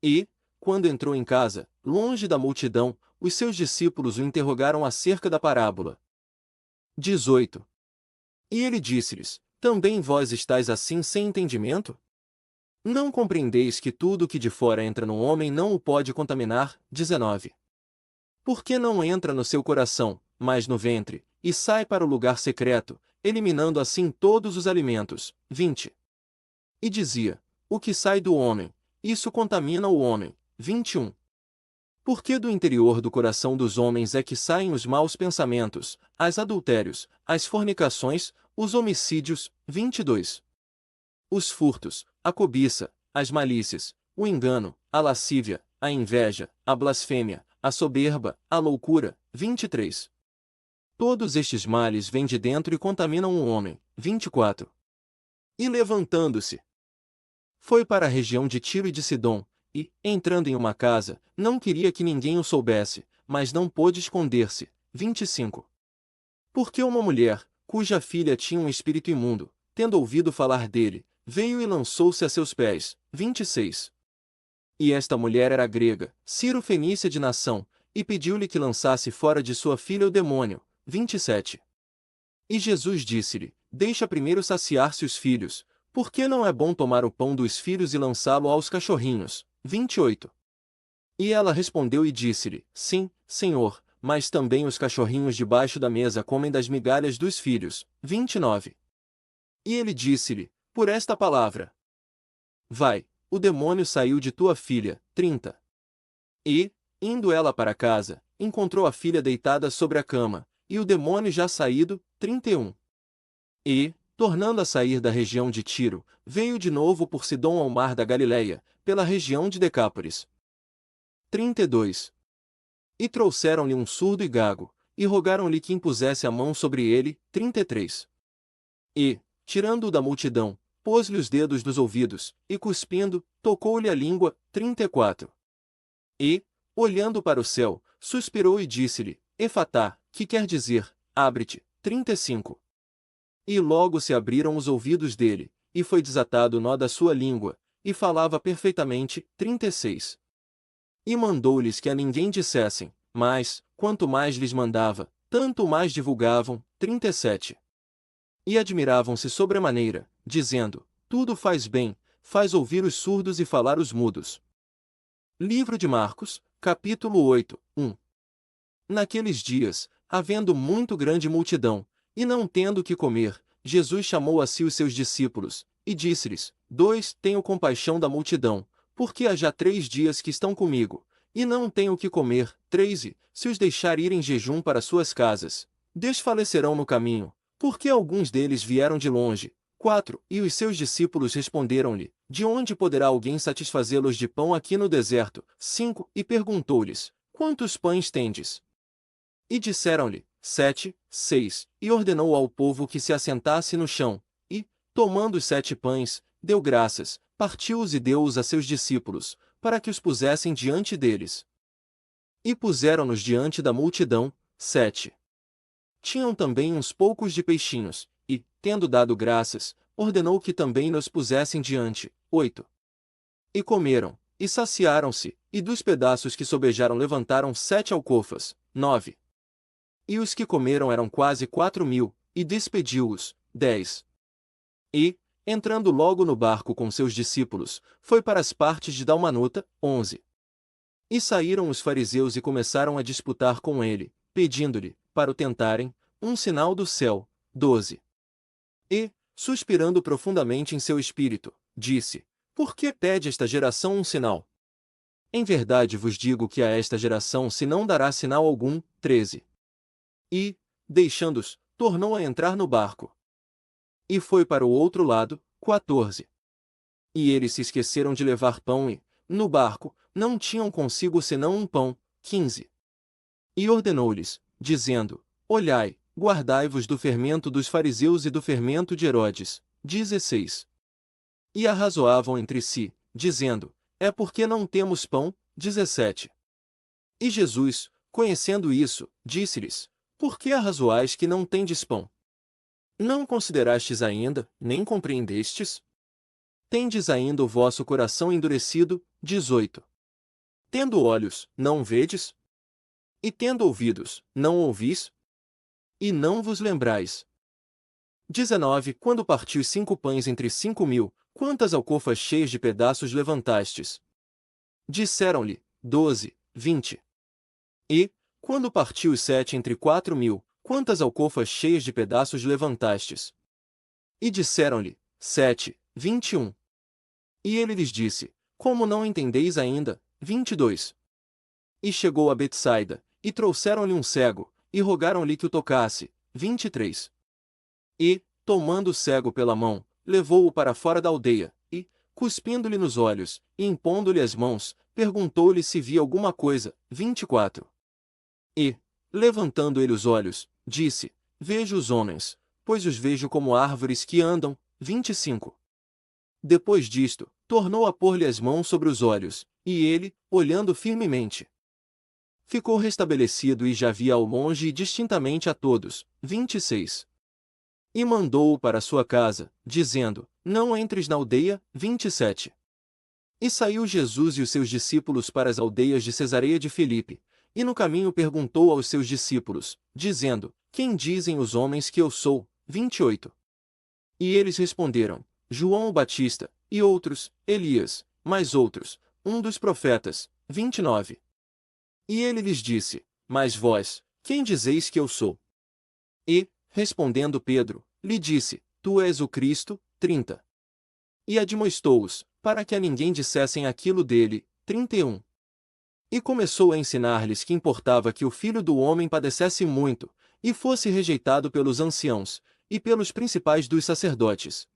Speaker 1: E, quando entrou em casa, longe da multidão, os seus discípulos o interrogaram acerca da parábola. 18. E ele disse-lhes: também vós estáis assim sem entendimento? Não compreendeis que tudo o que de fora entra no homem não o pode contaminar? 19. Porque não entra no seu coração, mas no ventre, e sai para o lugar secreto, eliminando assim todos os alimentos. 20. E dizia: o que sai do homem, isso contamina o homem. 21. Porque do interior do coração dos homens é que saem os maus pensamentos, as adultérios, as fornicações, os homicídios. 22. Os furtos, a cobiça, as malícias, o engano, a lascívia, a inveja, a blasfêmia, a soberba, a loucura. 23. Todos estes males vêm de dentro e contaminam o homem. 24. E levantando-se, foi para a região de Tiro e de Sidom, e, entrando em uma casa, não queria que ninguém o soubesse, mas não pôde esconder-se. 25. Porque uma mulher, cuja filha tinha um espírito imundo, tendo ouvido falar dele, veio e lançou-se a seus pés. 26. E esta mulher era grega, Ciro-fenícia de nação, e pediu-lhe que lançasse fora de sua filha o demônio. 27. E Jesus disse-lhe: deixa primeiro saciar-se os filhos, porque não é bom tomar o pão dos filhos e lançá-lo aos cachorrinhos. 28. E ela respondeu e disse-lhe: sim, Senhor, mas também os cachorrinhos debaixo da mesa comem das migalhas dos filhos. 29. E ele disse-lhe: por esta palavra, vai, o demônio saiu de tua filha. 30. E, indo ela para casa, encontrou a filha deitada sobre a cama, e o demônio já saído. 31. E, tornando a sair da região de Tiro, veio de novo por Sidom ao mar da Galileia, pela região de Decápolis. 32. E trouxeram-lhe um surdo e gago, e rogaram-lhe que impusesse a mão sobre ele. 33. E, tirando-o da multidão, pôs-lhe os dedos dos ouvidos, e cuspindo, tocou-lhe a língua. 34. E, olhando para o céu, suspirou e disse-lhe: Efatá, que quer dizer, abre-te. 35. E logo se abriram os ouvidos dele, e foi desatado o nó da sua língua, e falava perfeitamente. 36. E mandou-lhes que a ninguém dissessem, mas, quanto mais lhes mandava, tanto mais divulgavam. 37. E admiravam-se sobremaneira, dizendo: tudo faz bem, faz ouvir os surdos e falar os mudos. Livro de Marcos, capítulo 8, 1. Naqueles dias, havendo muito grande multidão, e não tendo que comer, Jesus chamou a si os seus discípulos, e disse-lhes: 2. Tenho compaixão da multidão, porque há já 3 dias que estão comigo, e não tenho que comer. 3. E, se os deixar ir em jejum para suas casas, desfalecerão no caminho, porque alguns deles vieram de longe. 4. E os seus discípulos responderam-lhe: De onde poderá alguém satisfazê-los de pão aqui no deserto? 5. E perguntou-lhes: Quantos pães tendes? E disseram-lhe: 7, 6. E ordenou ao povo que se assentasse no chão. E, tomando os 7 pães, deu graças, partiu-os e deu-os a seus discípulos, para que os pusessem diante deles. E puseram-nos diante da multidão. 7. Tinham também uns poucos de peixinhos, e, tendo dado graças, ordenou que também nos pusessem diante. 8. E comeram, e saciaram-se, e dos pedaços que sobejaram levantaram 7 alcofas. 9. E os que comeram eram quase 4.000, e despediu-os. 10. E, entrando logo no barco com seus discípulos, foi para as partes de Dalmanuta. 11. E saíram os fariseus e começaram a disputar com ele, pedindo-lhe, para o tentarem, um sinal do céu. 12. E, suspirando profundamente em seu espírito, disse: Por que pede esta geração um sinal? Em verdade vos digo que a esta geração se não dará sinal algum. 13. E, deixando-os, tornou a entrar no barco. E foi para o outro lado. 14. E eles se esqueceram de levar pão e, no barco, não tinham consigo senão um pão. 15. E ordenou-lhes, dizendo: Olhai, guardai-vos do fermento dos fariseus e do fermento de Herodes. 16. E arrazoavam entre si, dizendo: É porque não temos pão. 17. E Jesus, conhecendo isso, disse-lhes: Por que arrazoais que não tendes pão? Não considerastes ainda, nem compreendestes? Tendes ainda o vosso coração endurecido. 18. Tendo olhos, não vedes? E tendo ouvidos, não ouvis? E não vos lembrais? 19. Quando partiu 5 pães entre 5.000, quantas alcofas cheias de pedaços levantastes? Disseram-lhe: 12, 20. E, quando partiu os 7 entre 4.000, quantas alcofas cheias de pedaços levantastes? E disseram-lhe: 7, 21. E ele lhes disse: Como não entendeis ainda? 22. E chegou a Betsaida, e trouxeram-lhe um cego, e rogaram-lhe que o tocasse. 23. E, tomando o cego pela mão, levou-o para fora da aldeia, e, cuspindo-lhe nos olhos, e impondo-lhe as mãos, perguntou-lhe se via alguma coisa. 24. E, levantando ele os olhos, disse: Vejo os homens, pois os vejo como árvores que andam. 25. Depois disto, tornou a pôr-lhe as mãos sobre os olhos, e ele, olhando firmemente, ficou restabelecido e já via ao longe e distintamente a todos. 26. E mandou-o para sua casa, dizendo: Não entres na aldeia. 27. E saiu Jesus e os seus discípulos para as aldeias de Cesareia de Filipe, e no caminho perguntou aos seus discípulos, dizendo: Quem dizem os homens que eu sou? 28. E eles responderam: João o Batista, e outros, Elias, mais outros, um dos profetas. 29. E ele lhes disse: Mas vós, quem dizeis que eu sou? E, respondendo Pedro, lhe disse: Tu és o Cristo. 30. E admoestou-os, para que a ninguém dissessem aquilo dele. 31. E começou a ensinar-lhes que importava que o Filho do Homem padecesse muito, e fosse rejeitado pelos anciãos, e pelos principais dos sacerdotes,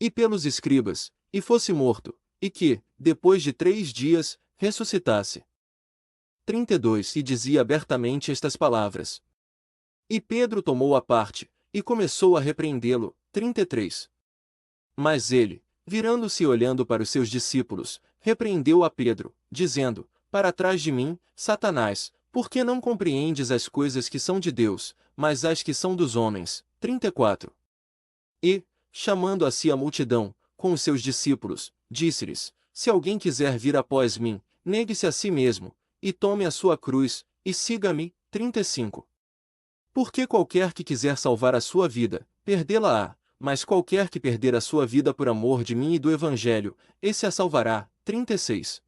Speaker 1: e pelos escribas, e fosse morto, e que, depois de 3 dias, ressuscitasse. 32. E dizia abertamente estas palavras. E Pedro tomou a parte, e começou a repreendê-lo. 33. Mas ele, virando-se e olhando para os seus discípulos, repreendeu a Pedro, dizendo: Para trás de mim, Satanás, porque não compreendes as coisas que são de Deus, mas as que são dos homens. 34. E, chamando a si a multidão, com os seus discípulos, disse-lhes: Se alguém quiser vir após mim, negue-se a si mesmo, e tome a sua cruz, e siga-me. 35. Porque qualquer que quiser salvar a sua vida, perdê-la-á, mas qualquer que perder a sua vida por amor de mim e do Evangelho, esse a salvará. 36.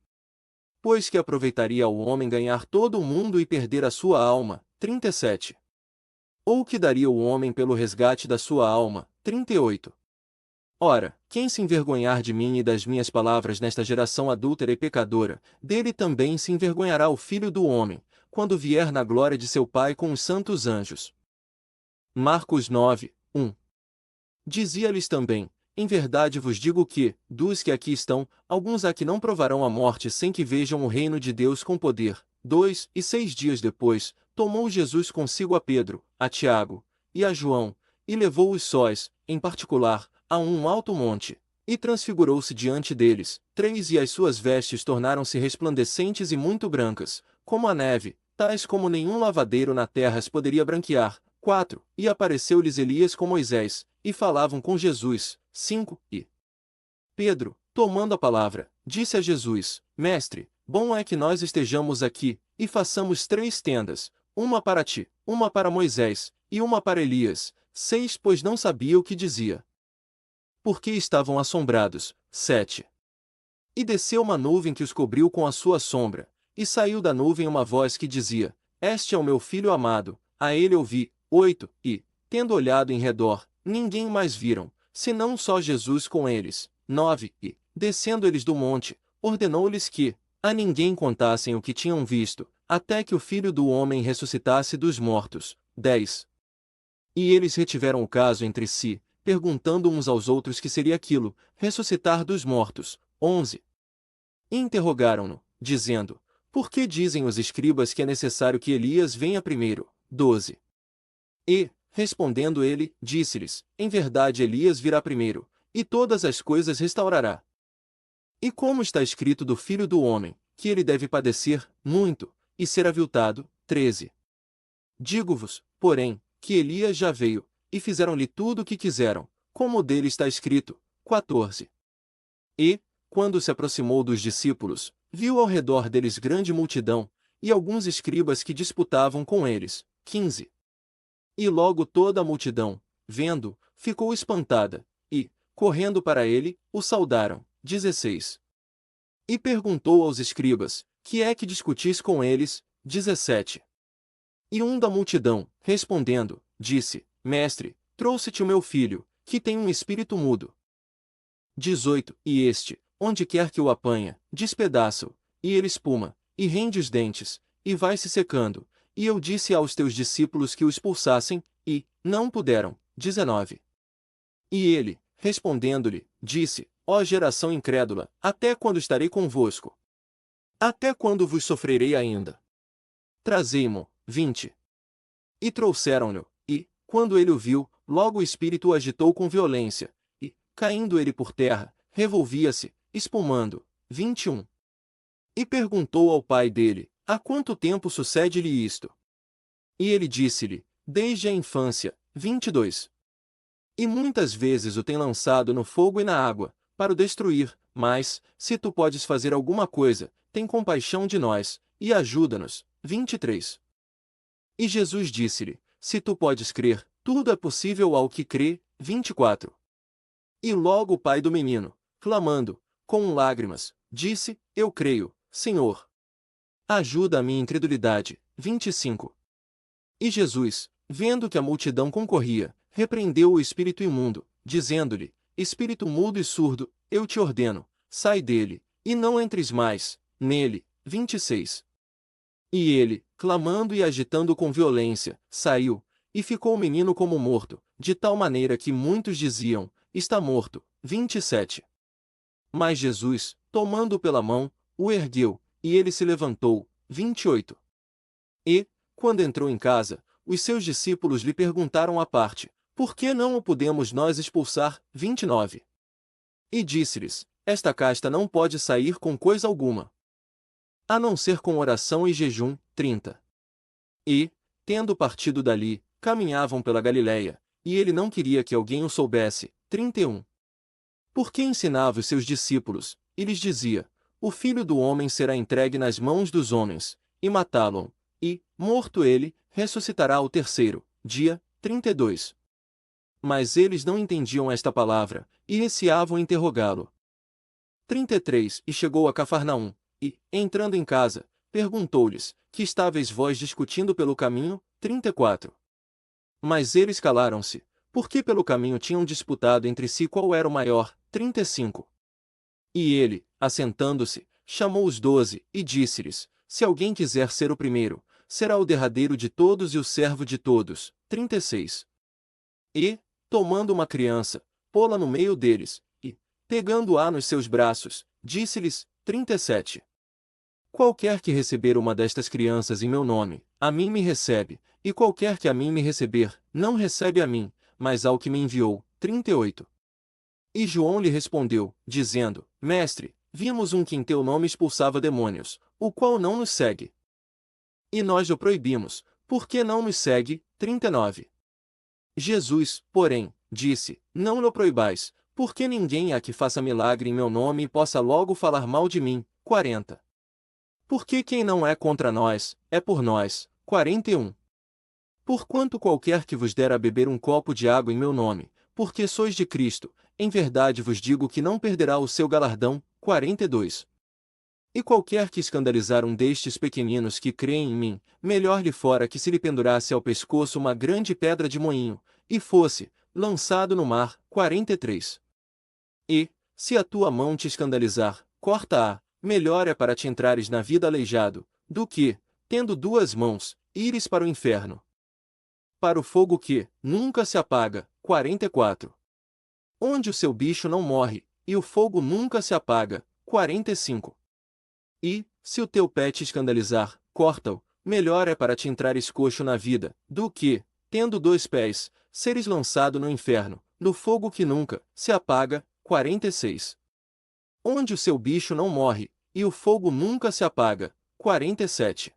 Speaker 1: Pois que aproveitaria ao homem ganhar todo o mundo e perder a sua alma. 37. Ou que daria o homem pelo resgate da sua alma. 38. Ora, quem se envergonhar de mim e das minhas palavras nesta geração adúltera e pecadora, dele também se envergonhará o Filho do Homem, quando vier na glória de seu Pai com os santos anjos. Marcos 9, 1. Dizia-lhes também: em verdade vos digo que, dos que aqui estão, alguns há que não provarão a morte sem que vejam o reino de Deus com poder. 2 E 6 dias depois, tomou Jesus consigo a Pedro, a Tiago e a João, e levou-os sóis, em particular, a um alto monte, e transfigurou-se diante deles. 3 E as suas vestes tornaram-se resplandecentes e muito brancas, como a neve, tais como nenhum lavadeiro na terra as poderia branquear. 4 E apareceu-lhes Elias com Moisés, e falavam com Jesus. 5 E Pedro, tomando a palavra, disse a Jesus: Mestre, bom é que nós estejamos aqui, e façamos 3 tendas, uma para ti, uma para Moisés, e uma para Elias. 6 Pois não sabia o que dizia, porque estavam assombrados. 7 E desceu uma nuvem que os cobriu com a sua sombra, e saiu da nuvem uma voz que dizia: Este é o meu filho amado, a ele ouvi. 8 E, tendo olhado em redor, ninguém mais viram, senão só Jesus com eles. 9 E, descendo eles do monte, ordenou-lhes que a ninguém contassem o que tinham visto, até que o Filho do Homem ressuscitasse dos mortos. 10 E eles retiveram o caso entre si, perguntando uns aos outros que seria aquilo, ressuscitar dos mortos. 11 E interrogaram-no, dizendo: Por que dizem os escribas que é necessário que Elias venha primeiro? 12 E, respondendo ele, disse-lhes: Em verdade Elias virá primeiro, e todas as coisas restaurará. E como está escrito do Filho do Homem, que ele deve padecer muito, e ser aviltado. 13 Digo-vos, porém, que Elias já veio, e fizeram-lhe tudo o que quiseram, como dele está escrito. 14 E, quando se aproximou dos discípulos, viu ao redor deles grande multidão, e alguns escribas que disputavam com eles. 15 E logo toda a multidão, vendo, ficou espantada, e, correndo para ele, o saudaram. 16 E perguntou aos escribas: Que é que discutis com eles? 17 E um da multidão, respondendo, disse: Mestre, trouxe-te o meu filho, que tem um espírito mudo. 18 E este, onde quer que o apanha, despedaça-o, e ele espuma, e rende os dentes, e vai se secando. E eu disse aos teus discípulos que o expulsassem, e não puderam. 19 E ele, respondendo-lhe, disse: Ó geração incrédula, até quando estarei convosco? Até quando vos sofrerei ainda? Trazei-mo. 20 E trouxeram-no, e, quando ele o viu, logo o espírito o agitou com violência, e, caindo ele por terra, revolvia-se, espumando. 21 E perguntou ao pai dele: Há quanto tempo sucede-lhe isto? E ele disse-lhe: Desde a infância. 22 E muitas vezes o tem lançado no fogo e na água, para o destruir, mas, se tu podes fazer alguma coisa, tem compaixão de nós, e ajuda-nos. 23 E Jesus disse-lhe: Se tu podes crer, tudo é possível ao que crê. 24 E logo o pai do menino, clamando, com lágrimas, disse: Eu creio, Senhor. Ajuda a minha incredulidade. 25 E Jesus, vendo que a multidão concorria, repreendeu o espírito imundo, dizendo-lhe: Espírito mudo e surdo, eu te ordeno, sai dele, e não entres mais nele. 26 E ele, clamando e agitando com violência, saiu, e ficou o menino como morto, de tal maneira que muitos diziam: Está morto. 27 Mas Jesus, tomando-o pela mão, o ergueu, e ele se levantou. 28 E, quando entrou em casa, os seus discípulos lhe perguntaram à parte: Por que não o podemos nós expulsar? 29 E disse-lhes: Esta casta não pode sair com coisa alguma, a não ser com oração e jejum. 30 E, tendo partido dali, caminhavam pela Galiléia, e ele não queria que alguém o soubesse. 31 Porque ensinava os seus discípulos, e lhes dizia: O Filho do Homem será entregue nas mãos dos homens, e matá-lo, e, morto ele, ressuscitará ao terceiro dia. 32 Mas eles não entendiam esta palavra, e receavam interrogá-lo. 33 E chegou a Cafarnaum, e, entrando em casa, perguntou-lhes: Que estáveis vós discutindo pelo caminho? 34 Mas eles calaram-se, porque pelo caminho tinham disputado entre si qual era o maior. 35 E ele, assentando-se, chamou os 12, e disse-lhes: Se alguém quiser ser o primeiro, será o derradeiro de todos e o servo de todos. 36 E, tomando uma criança, pô-la no meio deles, e, pegando-a nos seus braços, disse-lhes, 37. Qualquer que receber uma destas crianças em meu nome, a mim me recebe, e qualquer que a mim me receber, não recebe a mim, mas ao que me enviou. 38. E João lhe respondeu, dizendo, Mestre, vimos um que em teu nome expulsava demônios, o qual não nos segue. E nós o proibimos, porque não nos segue. 39. Jesus, porém, disse, não o proibais, porque ninguém há que faça milagre em meu nome e possa logo falar mal de mim. 40. Porque quem não é contra nós, é por nós. 41. Porquanto qualquer que vos der a beber um copo de água em meu nome, porque sois de Cristo, em verdade vos digo que não perderá o seu galardão. 42. E qualquer que escandalizar um destes pequeninos que creem em mim, melhor lhe fora que se lhe pendurasse ao pescoço uma grande pedra de moinho, e fosse lançado no mar. 43. E, se a tua mão te escandalizar, corta-a, melhor é para te entrares na vida aleijado, do que, tendo duas mãos, ires para o inferno. Para o fogo que nunca se apaga. 44. Onde o seu bicho não morre, e o fogo nunca se apaga. 45. E, se o teu pé te escandalizar, corta-o, melhor é para te entrares coxo na vida, do que, tendo dois pés, seres lançado no inferno, no fogo que nunca se apaga. 46. Onde o seu bicho não morre, e o fogo nunca se apaga. 47.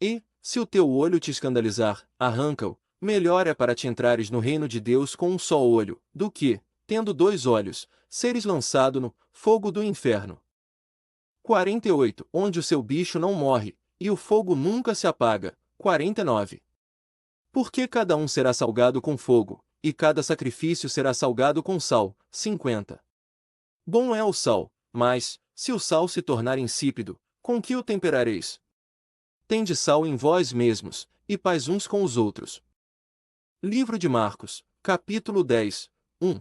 Speaker 1: E, se o teu olho te escandalizar, arranca-o, melhor é para te entrares no reino de Deus com um só olho, do que, tendo dois olhos, seres lançado no fogo do inferno. 48. Onde o seu bicho não morre, e o fogo nunca se apaga. 49. Porque cada um será salgado com fogo, e cada sacrifício será salgado com sal. 50. Bom é o sal, mas, se o sal se tornar insípido, com que o temperareis? Tende sal em vós mesmos, e paz uns com os outros. Livro de Marcos, capítulo 10, 1.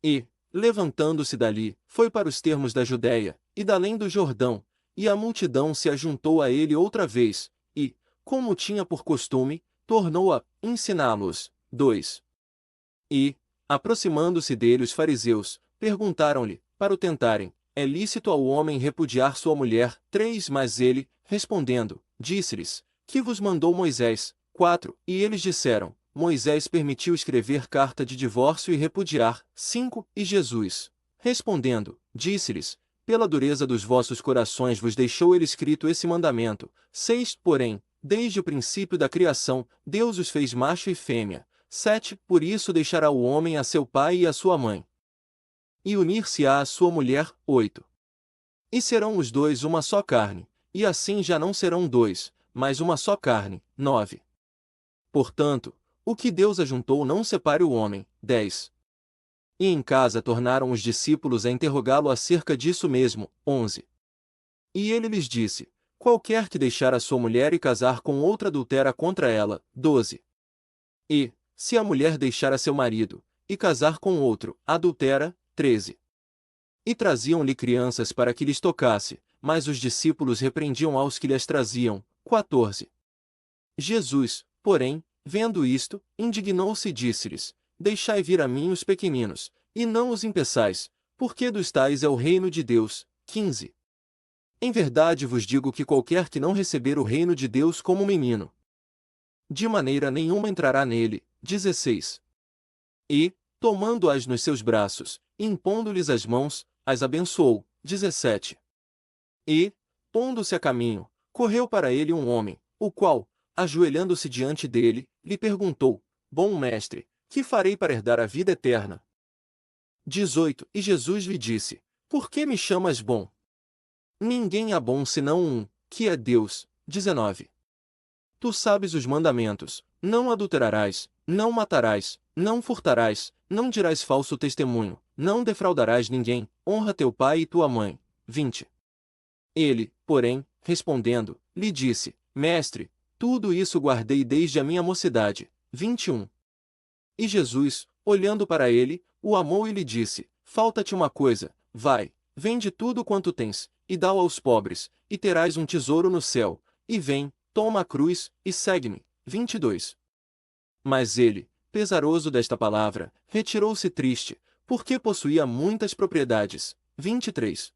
Speaker 1: E, levantando-se dali, foi para os termos da Judéia, e da além do Jordão, e a multidão se ajuntou a ele outra vez, e, como tinha por costume, tornou a ensiná-los. 2. E, aproximando-se dele os fariseus, perguntaram-lhe, para o tentarem, é lícito ao homem repudiar sua mulher? 3. Mas ele, respondendo, disse-lhes, que vos mandou Moisés? 4. E eles disseram, Moisés permitiu escrever carta de divórcio e repudiar. 5. E Jesus, respondendo, disse-lhes, pela dureza dos vossos corações vos deixou ele escrito esse mandamento. 6. Porém, desde o princípio da criação, Deus os fez macho e fêmea. 7. Por isso deixará o homem a seu pai e a sua mãe, e unir-se-á à sua mulher. 8. E serão os dois uma só carne, e assim já não serão dois, mas uma só carne. 9. Portanto, o que Deus ajuntou não separe o homem. 10. E em casa tornaram os discípulos a interrogá-lo acerca disso mesmo. 11. E ele lhes disse, qualquer que deixar a sua mulher e casar com outra adultera contra ela. 12. E, se a mulher deixar a seu marido, e casar com outro, adultera. 13. E traziam-lhe crianças para que lhes tocasse, mas os discípulos repreendiam aos que lhes traziam. 14. Jesus, porém, vendo isto, indignou-se e disse-lhes, deixai vir a mim os pequeninos, e não os impeçais, porque dos tais é o reino de Deus. 15. Em verdade vos digo que qualquer que não receber o reino de Deus como menino, de maneira nenhuma entrará nele. 16. E, tomando-as nos seus braços, e impondo-lhes as mãos, as abençoou. 17. E, pondo-se a caminho, correu para ele um homem, o qual, ajoelhando-se diante dele, lhe perguntou, bom mestre, que farei para herdar a vida eterna? 18. E Jesus lhe disse, por que me chamas bom? Ninguém há bom senão um, que é Deus. 19. Tu sabes os mandamentos, não adulterarás, não matarás, não furtarás, não dirás falso testemunho, não defraudarás ninguém, honra teu pai e tua mãe. 20. Ele, porém, respondendo, lhe disse, Mestre, tudo isso guardei desde a minha mocidade. 21. E Jesus, olhando para ele, o amou e lhe disse, falta-te uma coisa, vai, vende tudo quanto tens, e dá-o aos pobres, e terás um tesouro no céu, e vem, toma a cruz, e segue-me. 22. Mas ele, pesaroso desta palavra, retirou-se triste, porque possuía muitas propriedades. 23.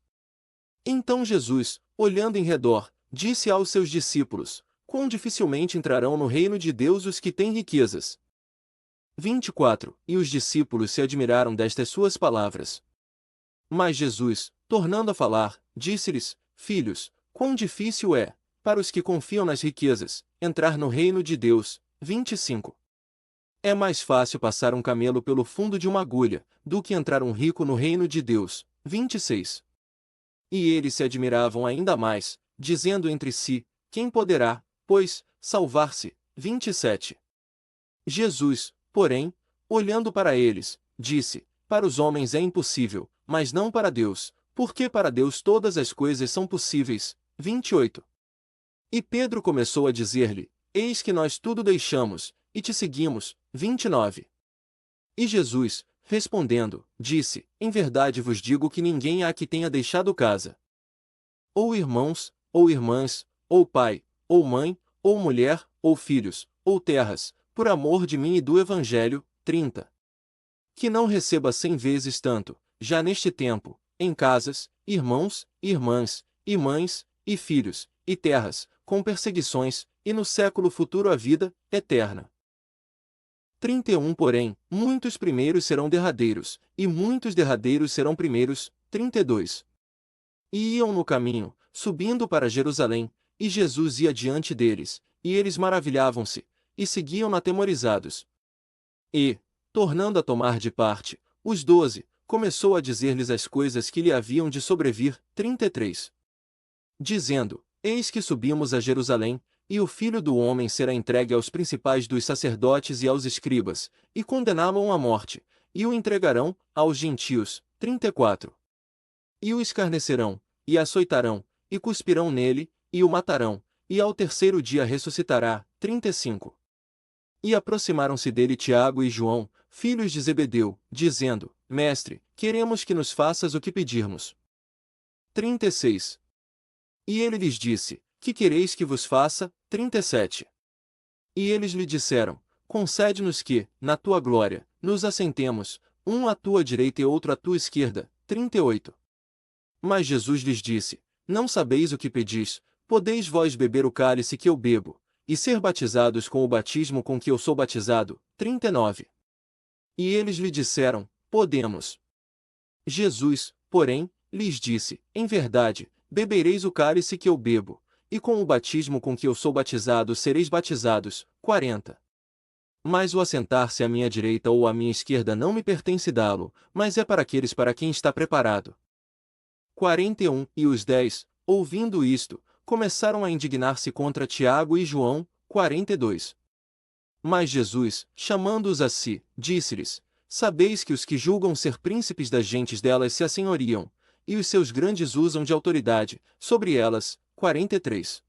Speaker 1: Então Jesus, olhando em redor, disse aos seus discípulos: quão dificilmente entrarão no reino de Deus os que têm riquezas. 24. E os discípulos se admiraram destas suas palavras. Mas Jesus, tornando a falar, disse-lhes: filhos, quão difícil é, para os que confiam nas riquezas, entrar no reino de Deus. 25. É mais fácil passar um camelo pelo fundo de uma agulha, do que entrar um rico no reino de Deus. 26. E eles se admiravam ainda mais, dizendo entre si: quem poderá, pois, salvar-se? 27. Jesus, porém, olhando para eles, disse: para os homens é impossível, mas não para Deus, porque para Deus todas as coisas são possíveis. 28. E Pedro começou a dizer-lhe: eis que nós tudo deixamos, e te seguimos. 29. E Jesus, respondendo, disse: em verdade vos digo que ninguém há que tenha deixado casa, ou irmãos, ou irmãs, ou pai, ou mãe, ou mulher, ou filhos, ou terras, por amor de mim e do Evangelho. 30. Que não receba 100 vezes tanto, já neste tempo, em casas, irmãos, irmãs, e mães, e filhos, e terras, com perseguições, e no século futuro a vida eterna. 31. Porém, muitos primeiros serão derradeiros, e muitos derradeiros serão primeiros. 32. E iam no caminho, subindo para Jerusalém, e Jesus ia diante deles, e eles maravilhavam-se, e seguiam-no atemorizados. E, tornando a tomar de parte, os 12, começou a dizer-lhes as coisas que lhe haviam de sobrevir. 33. Dizendo: eis que subimos a Jerusalém, e o Filho do Homem será entregue aos principais dos sacerdotes e aos escribas, e condená-lo à morte, e o entregarão aos gentios. 34. E o escarnecerão, e açoitarão, e cuspirão nele, e o matarão, e ao terceiro dia ressuscitará. 35. E aproximaram-se dele Tiago e João, filhos de Zebedeu, dizendo: Mestre, queremos que nos faças o que pedirmos. 36. E ele lhes disse: que quereis que vos faça? 37. E eles lhe disseram: concede-nos que, na tua glória, nos assentemos, um à tua direita e outro à tua esquerda. 38. Mas Jesus lhes disse: não sabeis o que pedis, podeis vós beber o cálice que eu bebo, e ser batizados com o batismo com que eu sou batizado. 39. E eles lhe disseram: podemos. Jesus, porém, lhes disse: em verdade, bebereis o cálice que eu bebo, e com o batismo com que eu sou batizado sereis batizados. 40. Mas o assentar-se à minha direita ou à minha esquerda não me pertence dá-lo, mas é para aqueles para quem está preparado. 41. E os 10, ouvindo isto, começaram a indignar-se contra Tiago e João. 42. Mas Jesus, chamando-os a si, disse-lhes: sabeis que os que julgam ser príncipes das gentes delas se assenhoriam, e os seus grandes usam de autoridade sobre elas. 43.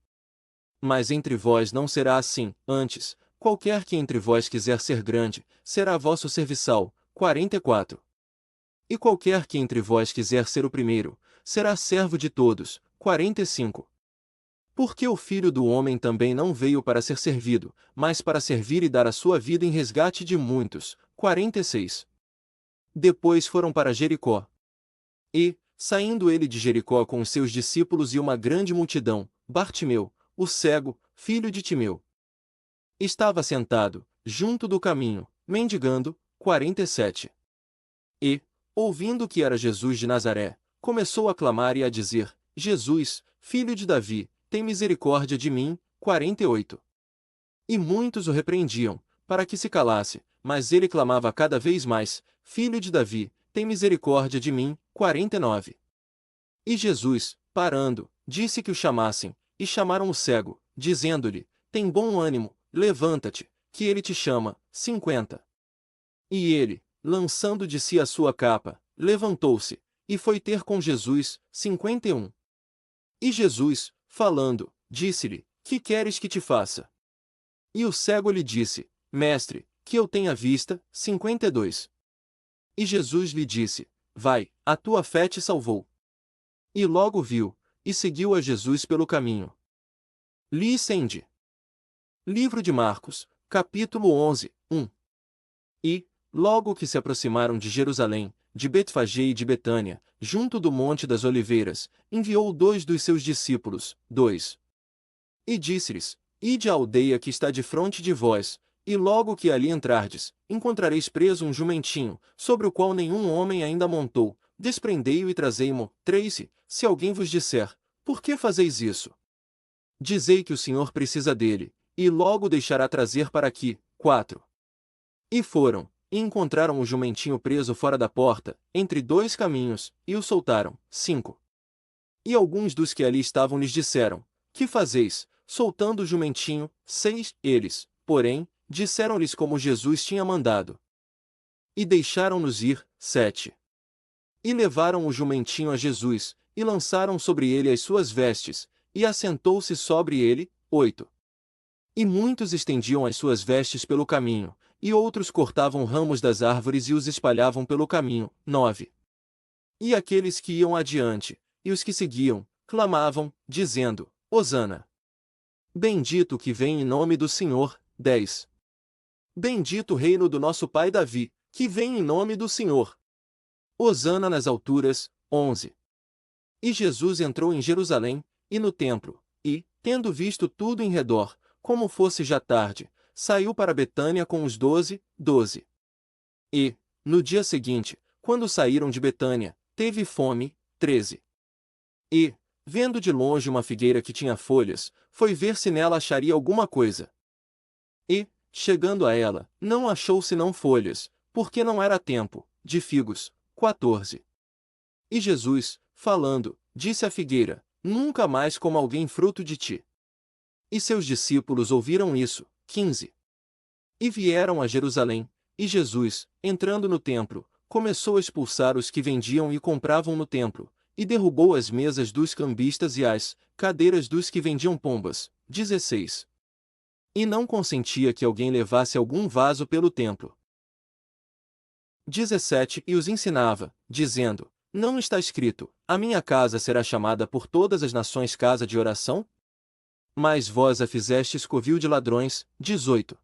Speaker 1: Mas entre vós não será assim, antes, qualquer que entre vós quiser ser grande, será vosso serviçal. 44. E qualquer que entre vós quiser ser o primeiro, será servo de todos. 45. Porque o Filho do Homem também não veio para ser servido, mas para servir e dar a sua vida em resgate de muitos. 46. Depois foram para Jericó. E, saindo ele de Jericó com os seus discípulos e uma grande multidão, Bartimeu, o cego, filho de Timeu, estava sentado, junto do caminho, mendigando. 47. E, ouvindo que era Jesus de Nazaré, começou a clamar e a dizer: Jesus, filho de Davi, tem misericórdia de mim. 48. E muitos o repreendiam, para que se calasse, mas ele clamava cada vez mais: Filho de Davi, tem misericórdia de mim. 49. E Jesus, parando, disse que o chamassem, e chamaram o cego, dizendo-lhe: tem bom ânimo, levanta-te, que ele te chama. 50. E ele, lançando de si a sua capa, levantou-se, e foi ter com Jesus. 51. E Jesus, falando, disse-lhe: que queres que te faça? E o cego lhe disse: Mestre, que eu tenha vista. 52. E Jesus lhe disse: vai, a tua fé te salvou. E logo viu, e seguiu a Jesus pelo caminho. Livro de Marcos, capítulo 11, 1. E, logo que se aproximaram de Jerusalém, de Betfagé e de Betânia, junto do Monte das Oliveiras, enviou 2 dos seus discípulos, 2. E disse-lhes: Ide à aldeia que está defronte de vós, e logo que ali entrardes, encontrareis preso um jumentinho, sobre o qual nenhum homem ainda montou, desprendei-o e trazei-mo. 3. Se alguém vos disser: Por que fazeis isso? Dizei que o Senhor precisa dele, e logo deixará trazer para aqui. 4. E foram, e encontraram o jumentinho preso fora da porta, entre 2 caminhos, e o soltaram. 5. E alguns dos que ali estavam lhes disseram: Que fazeis, soltando o jumentinho? 6. Eles, porém, disseram-lhes como Jesus tinha mandado. E deixaram-nos ir. 7. E levaram o jumentinho a Jesus, e lançaram sobre ele as suas vestes, e assentou-se sobre ele. 8. E muitos estendiam as suas vestes pelo caminho, e outros cortavam ramos das árvores e os espalhavam pelo caminho. 9. E aqueles que iam adiante, e os que seguiam, clamavam, dizendo: Hosana! Bendito que vem em nome do Senhor. 10. Bendito o reino do nosso pai Davi, que vem em nome do Senhor. Hosana nas alturas. 11. E Jesus entrou em Jerusalém, e no templo, e, tendo visto tudo em redor, como fosse já tarde, saiu para Betânia com os 12. E, no dia seguinte, quando saíram de Betânia, teve fome. 13. E, vendo de longe uma figueira que tinha folhas, foi ver se nela acharia alguma coisa. E, chegando a ela, não achou senão folhas, porque não era tempo de figos. 14. E Jesus, falando, disse à figueira: Nunca mais coma alguém fruto de ti. E seus discípulos ouviram isso. 15. E vieram a Jerusalém, e Jesus, entrando no templo, começou a expulsar os que vendiam e compravam no templo, e derrubou as mesas dos cambistas e as cadeiras dos que vendiam pombas. 16. E não consentia que alguém levasse algum vaso pelo templo. 17. E os ensinava, dizendo: Não está escrito: A minha casa será chamada por todas as nações casa de oração? Mas vós a fizestes covil de ladrões. 18.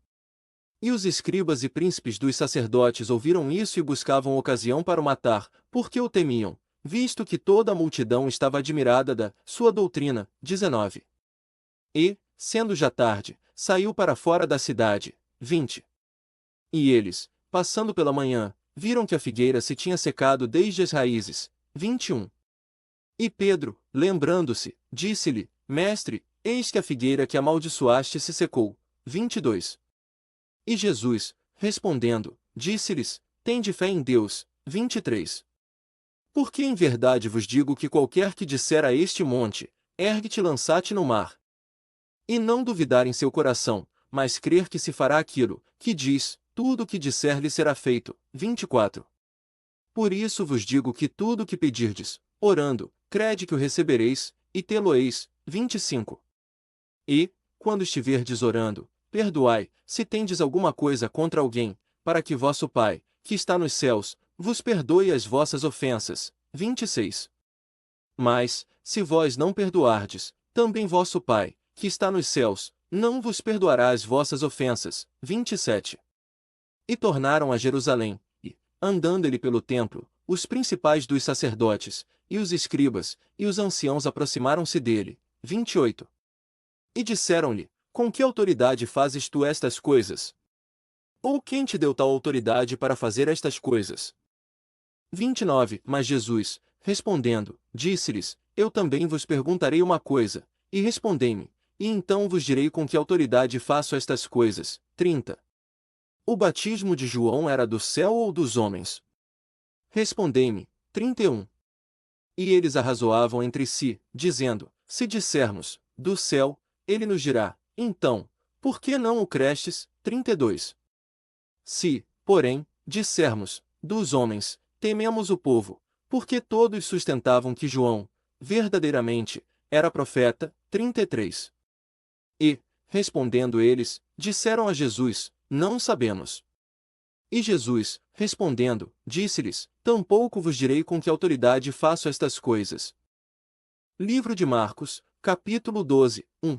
Speaker 1: E os escribas e príncipes dos sacerdotes ouviram isso e buscavam ocasião para o matar, porque o temiam, visto que toda a multidão estava admirada da sua doutrina. 19. E, sendo já tarde, saiu para fora da cidade. 20. E eles, passando pela manhã, viram que a figueira se tinha secado desde as raízes. 21. E Pedro, lembrando-se, disse-lhe: Mestre, eis que a figueira que amaldiçoaste se secou. 22. E Jesus, respondendo, disse-lhes: Tende fé em Deus. 23. Porque em verdade vos digo que qualquer que disser a este monte: Ergue-te e lança-te no mar, e não duvidar em seu coração, mas crer que se fará aquilo que diz, tudo o que disser lhe será feito. 24. Por isso vos digo que tudo o que pedirdes, orando, crede que o recebereis, e tê-lo-eis. 25. E, quando estiverdes orando, perdoai, se tendes alguma coisa contra alguém, para que vosso Pai, que está nos céus, vos perdoe as vossas ofensas. 26. Mas, se vós não perdoardes, também vosso Pai, que está nos céus, não vos perdoará as vossas ofensas. 27. E tornaram a Jerusalém, e, andando ele pelo templo, os principais dos sacerdotes, e os escribas, e os anciãos aproximaram-se dele. 28. E disseram-lhe: Com que autoridade fazes tu estas coisas? Ou quem te deu tal autoridade para fazer estas coisas? 29. Mas Jesus, respondendo, disse-lhes: Eu também vos perguntarei uma coisa, e respondei-me, e então vos direi com que autoridade faço estas coisas. 30. O batismo de João era do céu ou dos homens? Respondei-me. 31. E eles arrazoavam entre si, dizendo: Se dissermos, do céu, ele nos dirá: Então, por que não o crestes? 32. Se, porém, dissermos, dos homens, tememos o povo, porque todos sustentavam que João, verdadeiramente, era profeta. 33. E, respondendo eles, disseram a Jesus: Não sabemos. E Jesus, respondendo, disse-lhes: Tampouco vos direi com que autoridade faço estas coisas. Livro de Marcos, capítulo 12, 1.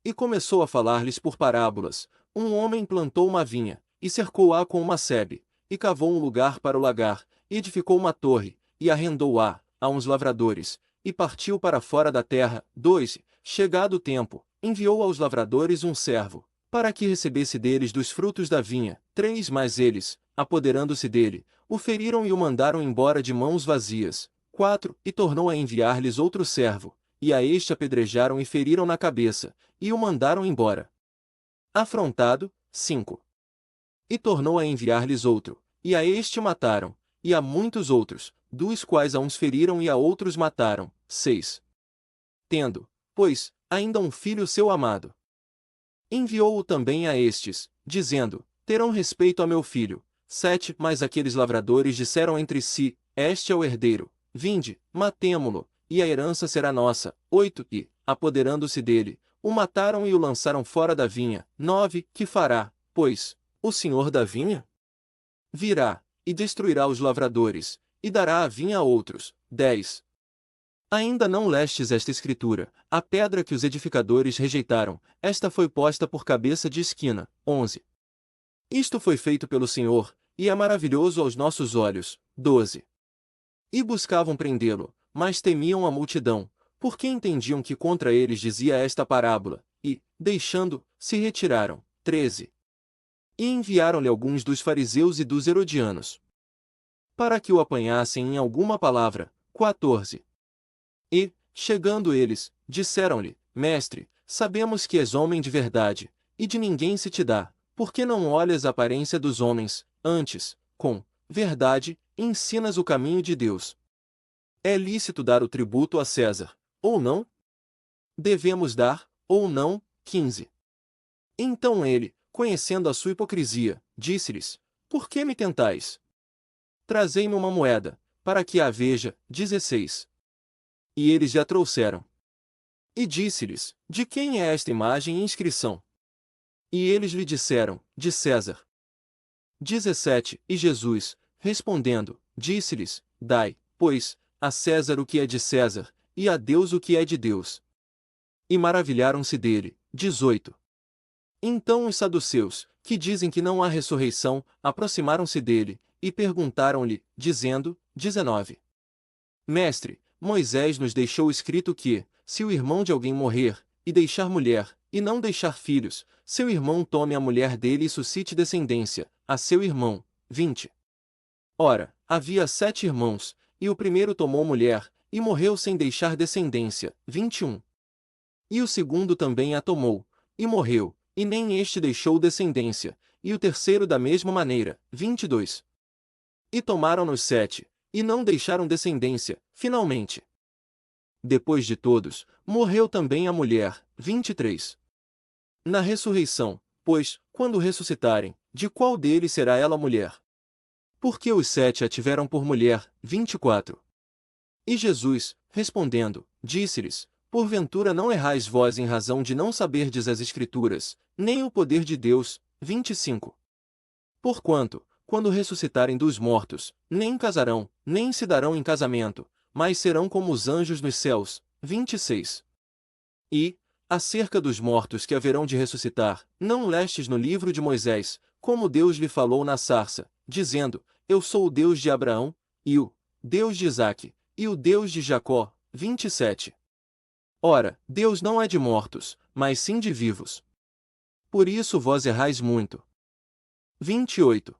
Speaker 1: E começou a falar-lhes por parábolas: Um homem plantou uma vinha, e cercou-a com uma sebe, e cavou um lugar para o lagar, e edificou uma torre, e arrendou-a a uns lavradores, e partiu para fora da terra. 2. Chegado o tempo, enviou aos lavradores um servo, para que recebesse deles dos frutos da vinha. 3. Mas eles, apoderando-se dele, o feriram e o mandaram embora de mãos vazias. 4. E tornou a enviar-lhes outro servo, e a este apedrejaram e feriram na cabeça, e o mandaram embora. Afrontado. 5. E tornou a enviar-lhes outro, e a este mataram, e a muitos outros, dos quais a uns feriram e a outros mataram. 6. Tendo, pois, ainda um filho seu amado, enviou-o também a estes, dizendo, terão respeito a meu filho. 7. Mas aqueles lavradores disseram entre si, este é o herdeiro, vinde, matemo-lo, e a herança será nossa. 8. E, apoderando-se dele, o mataram e o lançaram fora da vinha. 9. Que fará, pois, o senhor da vinha? Virá, e destruirá os lavradores, e dará a vinha a outros. 10. Ainda não lestes esta escritura, a pedra que os edificadores rejeitaram, esta foi posta por cabeça de esquina. 11. Isto foi feito pelo Senhor, e é maravilhoso aos nossos olhos. 12. E buscavam prendê-lo, mas temiam a multidão, porque entendiam que contra eles dizia esta parábola, e, deixando, se retiraram. 13. E enviaram-lhe alguns dos fariseus e dos herodianos, para que o apanhassem em alguma palavra. 14. E, chegando eles, disseram-lhe, Mestre, sabemos que és homem de verdade, e de ninguém se te dá, porque não olhas a aparência dos homens, antes, com verdade, ensinas o caminho de Deus. É lícito dar o tributo a César, ou não? Devemos dar, ou não? 15. Então ele, conhecendo a sua hipocrisia, disse-lhes, por que me tentais? Trazei-me uma moeda, para que a veja. 16. E eles lhe a trouxeram. E disse-lhes, de quem é esta imagem e inscrição? E eles lhe disseram, de César. 17. E Jesus, respondendo, disse-lhes, dai, pois, a César o que é de César, e a Deus o que é de Deus. E maravilharam-se dele. 18. Então os saduceus, que dizem que não há ressurreição, aproximaram-se dele, e perguntaram-lhe, dizendo, 19. Mestre, Moisés nos deixou escrito que, se o irmão de alguém morrer, e deixar mulher, e não deixar filhos, seu irmão tome a mulher dele e suscite descendência, a seu irmão. 20. Ora, havia 7 irmãos, e o primeiro tomou mulher, e morreu sem deixar descendência. 21. E o segundo também a tomou, e morreu, e nem este deixou descendência, e o terceiro da mesma maneira. 22. E tomaram-nos 7, e não deixaram descendência, finalmente. Depois de todos, morreu também a mulher. 23. Na ressurreição, pois, quando ressuscitarem, de qual deles será ela mulher? Porque os 7 a tiveram por mulher. 24. E Jesus, respondendo, disse-lhes, porventura não errais vós em razão de não saberdes as Escrituras, nem o poder de Deus. 25. Porquanto, quando ressuscitarem dos mortos, nem casarão, nem se darão em casamento, mas serão como os anjos nos céus. 26. E, acerca dos mortos que haverão de ressuscitar, não lestes no livro de Moisés, como Deus lhe falou na sarça, dizendo, eu sou o Deus de Abraão, e o Deus de Isaque, e o Deus de Jacó. 27. Ora, Deus não é de mortos, mas sim de vivos. Por isso vós errais muito. 28.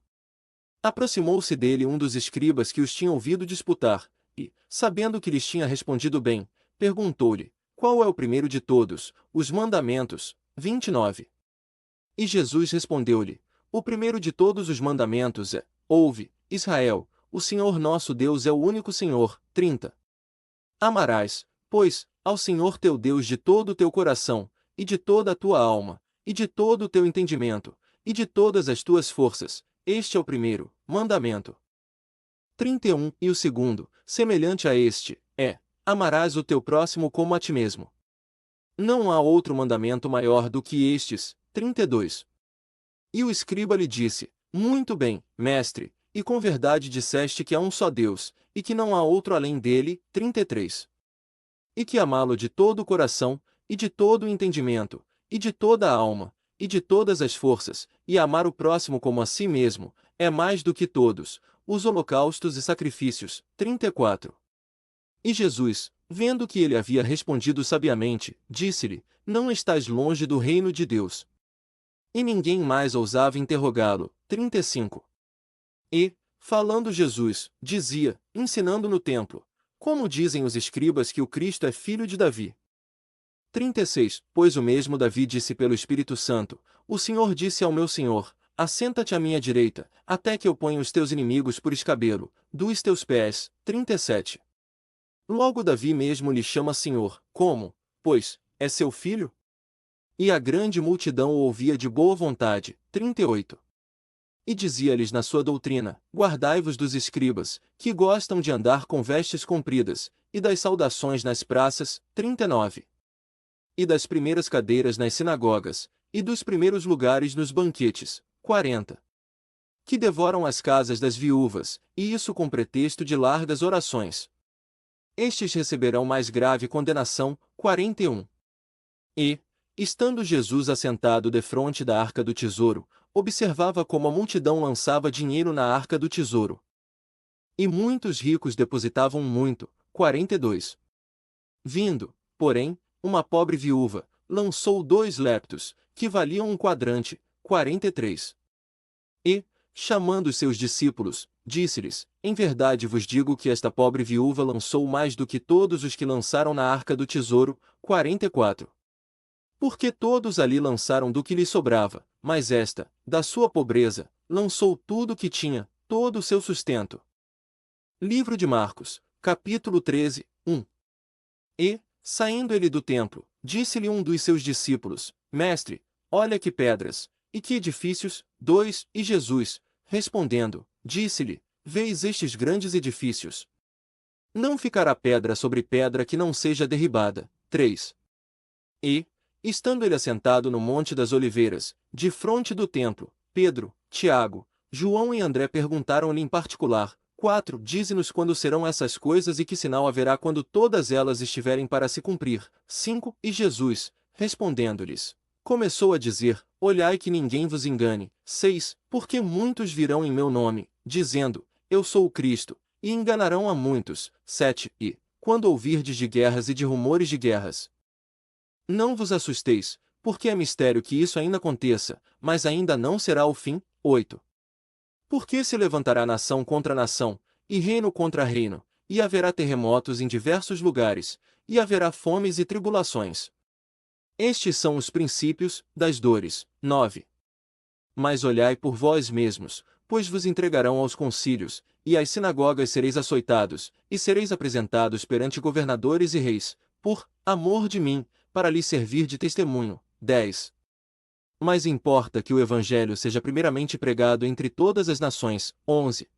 Speaker 1: Aproximou-se dele um dos escribas que os tinha ouvido disputar, e, sabendo que lhes tinha respondido bem, perguntou-lhe, qual é o primeiro de todos, os mandamentos? 29. E Jesus respondeu-lhe, o primeiro de todos os mandamentos é, ouve, Israel, o Senhor nosso Deus é o único Senhor. 30. Amarás, pois, ao Senhor teu Deus de todo o teu coração, e de toda a tua alma, e de todo o teu entendimento, e de todas as tuas forças. Este é o primeiro mandamento. 31. E o segundo, semelhante a este, é, amarás o teu próximo como a ti mesmo. Não há outro mandamento maior do que estes. 32. E o escriba lhe disse, muito bem, mestre, e com verdade disseste que há um só Deus, e que não há outro além dele. 33. E que amá-lo de todo o coração, e de todo o entendimento, e de toda a alma, e de todas as forças, e amar o próximo como a si mesmo, é mais do que todos os holocaustos e sacrifícios. 34. E Jesus, vendo que ele havia respondido sabiamente, disse-lhe: Não estás longe do reino de Deus. E ninguém mais ousava interrogá-lo. 35. E, falando Jesus, dizia, ensinando no templo: Como dizem os escribas que o Cristo é filho de Davi? 36. Pois o mesmo Davi disse pelo Espírito Santo: O Senhor disse ao meu Senhor: Assenta-te à minha direita, até que eu ponha os teus inimigos por escabelo dos teus pés. 37. Logo Davi mesmo lhe chama Senhor, como, pois, é seu filho? E a grande multidão o ouvia de boa vontade. 38. E dizia-lhes na sua doutrina: Guardai-vos dos escribas, que gostam de andar com vestes compridas, e das saudações nas praças. 39. E das primeiras cadeiras nas sinagogas, e dos primeiros lugares nos banquetes. 40. Que devoram as casas das viúvas, e isso com pretexto de largas orações. Estes receberão mais grave condenação. 41. E, estando Jesus assentado defronte da arca do tesouro, observava como a multidão lançava dinheiro na arca do tesouro. E muitos ricos depositavam muito. 42. Vindo, porém, uma pobre viúva, lançou 2 leptos, que valiam um quadrante. 43. E, chamando os seus discípulos, disse-lhes: Em verdade vos digo que esta pobre viúva lançou mais do que todos os que lançaram na arca do tesouro. 44. Porque todos ali lançaram do que lhe sobrava, mas esta, da sua pobreza, lançou tudo o que tinha, todo o seu sustento. Livro de Marcos, capítulo 13, 1. E, saindo ele do templo, disse-lhe um dos seus discípulos: Mestre, olha que pedras, e que edifícios. 2. E Jesus, respondendo, disse-lhe: Vês estes grandes edifícios? Não ficará pedra sobre pedra que não seja derribada. 3. E, estando ele assentado no Monte das Oliveiras, defronte do templo, Pedro, Tiago, João e André perguntaram-lhe em particular: 4. Dize-nos quando serão essas coisas e que sinal haverá quando todas elas estiverem para se cumprir. 5. E Jesus, respondendo-lhes, começou a dizer: Olhai que ninguém vos engane. 6. Porque muitos virão em meu nome, dizendo: Eu sou o Cristo, e enganarão a muitos. 7. E, quando ouvirdes de guerras e de rumores de guerras, não vos assusteis, porque é mistério que isso ainda aconteça, mas ainda não será o fim. 8. Porque se levantará nação contra nação, e reino contra reino, e haverá terremotos em diversos lugares, e haverá fomes e tribulações. Estes são os princípios das dores. 9. Mas olhai por vós mesmos, pois vos entregarão aos concílios, e às sinagogas sereis açoitados, e sereis apresentados perante governadores e reis, por amor de mim, para lhes servir de testemunho. 10. Mas importa que o evangelho seja primeiramente pregado entre todas as nações. 11.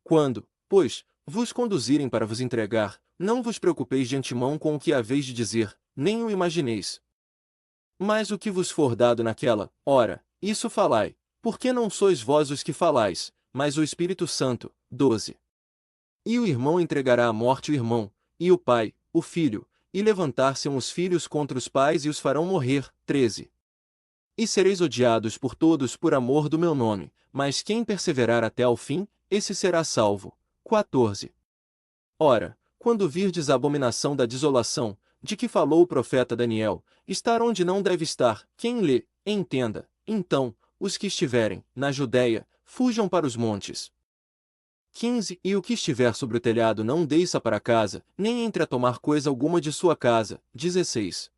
Speaker 1: Quando, pois, vos conduzirem para vos entregar, não vos preocupeis de antemão com o que haveis de dizer, nem o imagineis. Mas o que vos for dado naquela hora, isso falai, porque não sois vós os que falais, mas o Espírito Santo. 12. E o irmão entregará à morte o irmão, e o pai, o filho, e levantar-se-ão os filhos contra os pais e os farão morrer. 13. E sereis odiados por todos por amor do meu nome, mas quem perseverar até ao fim, esse será salvo. 14. Ora, quando virdes a abominação da desolação, de que falou o profeta Daniel, estar onde não deve estar, quem lê, entenda. Então, os que estiverem na Judéia, fujam para os montes. 15. E o que estiver sobre o telhado não desça para casa, nem entre a tomar coisa alguma de sua casa. 16.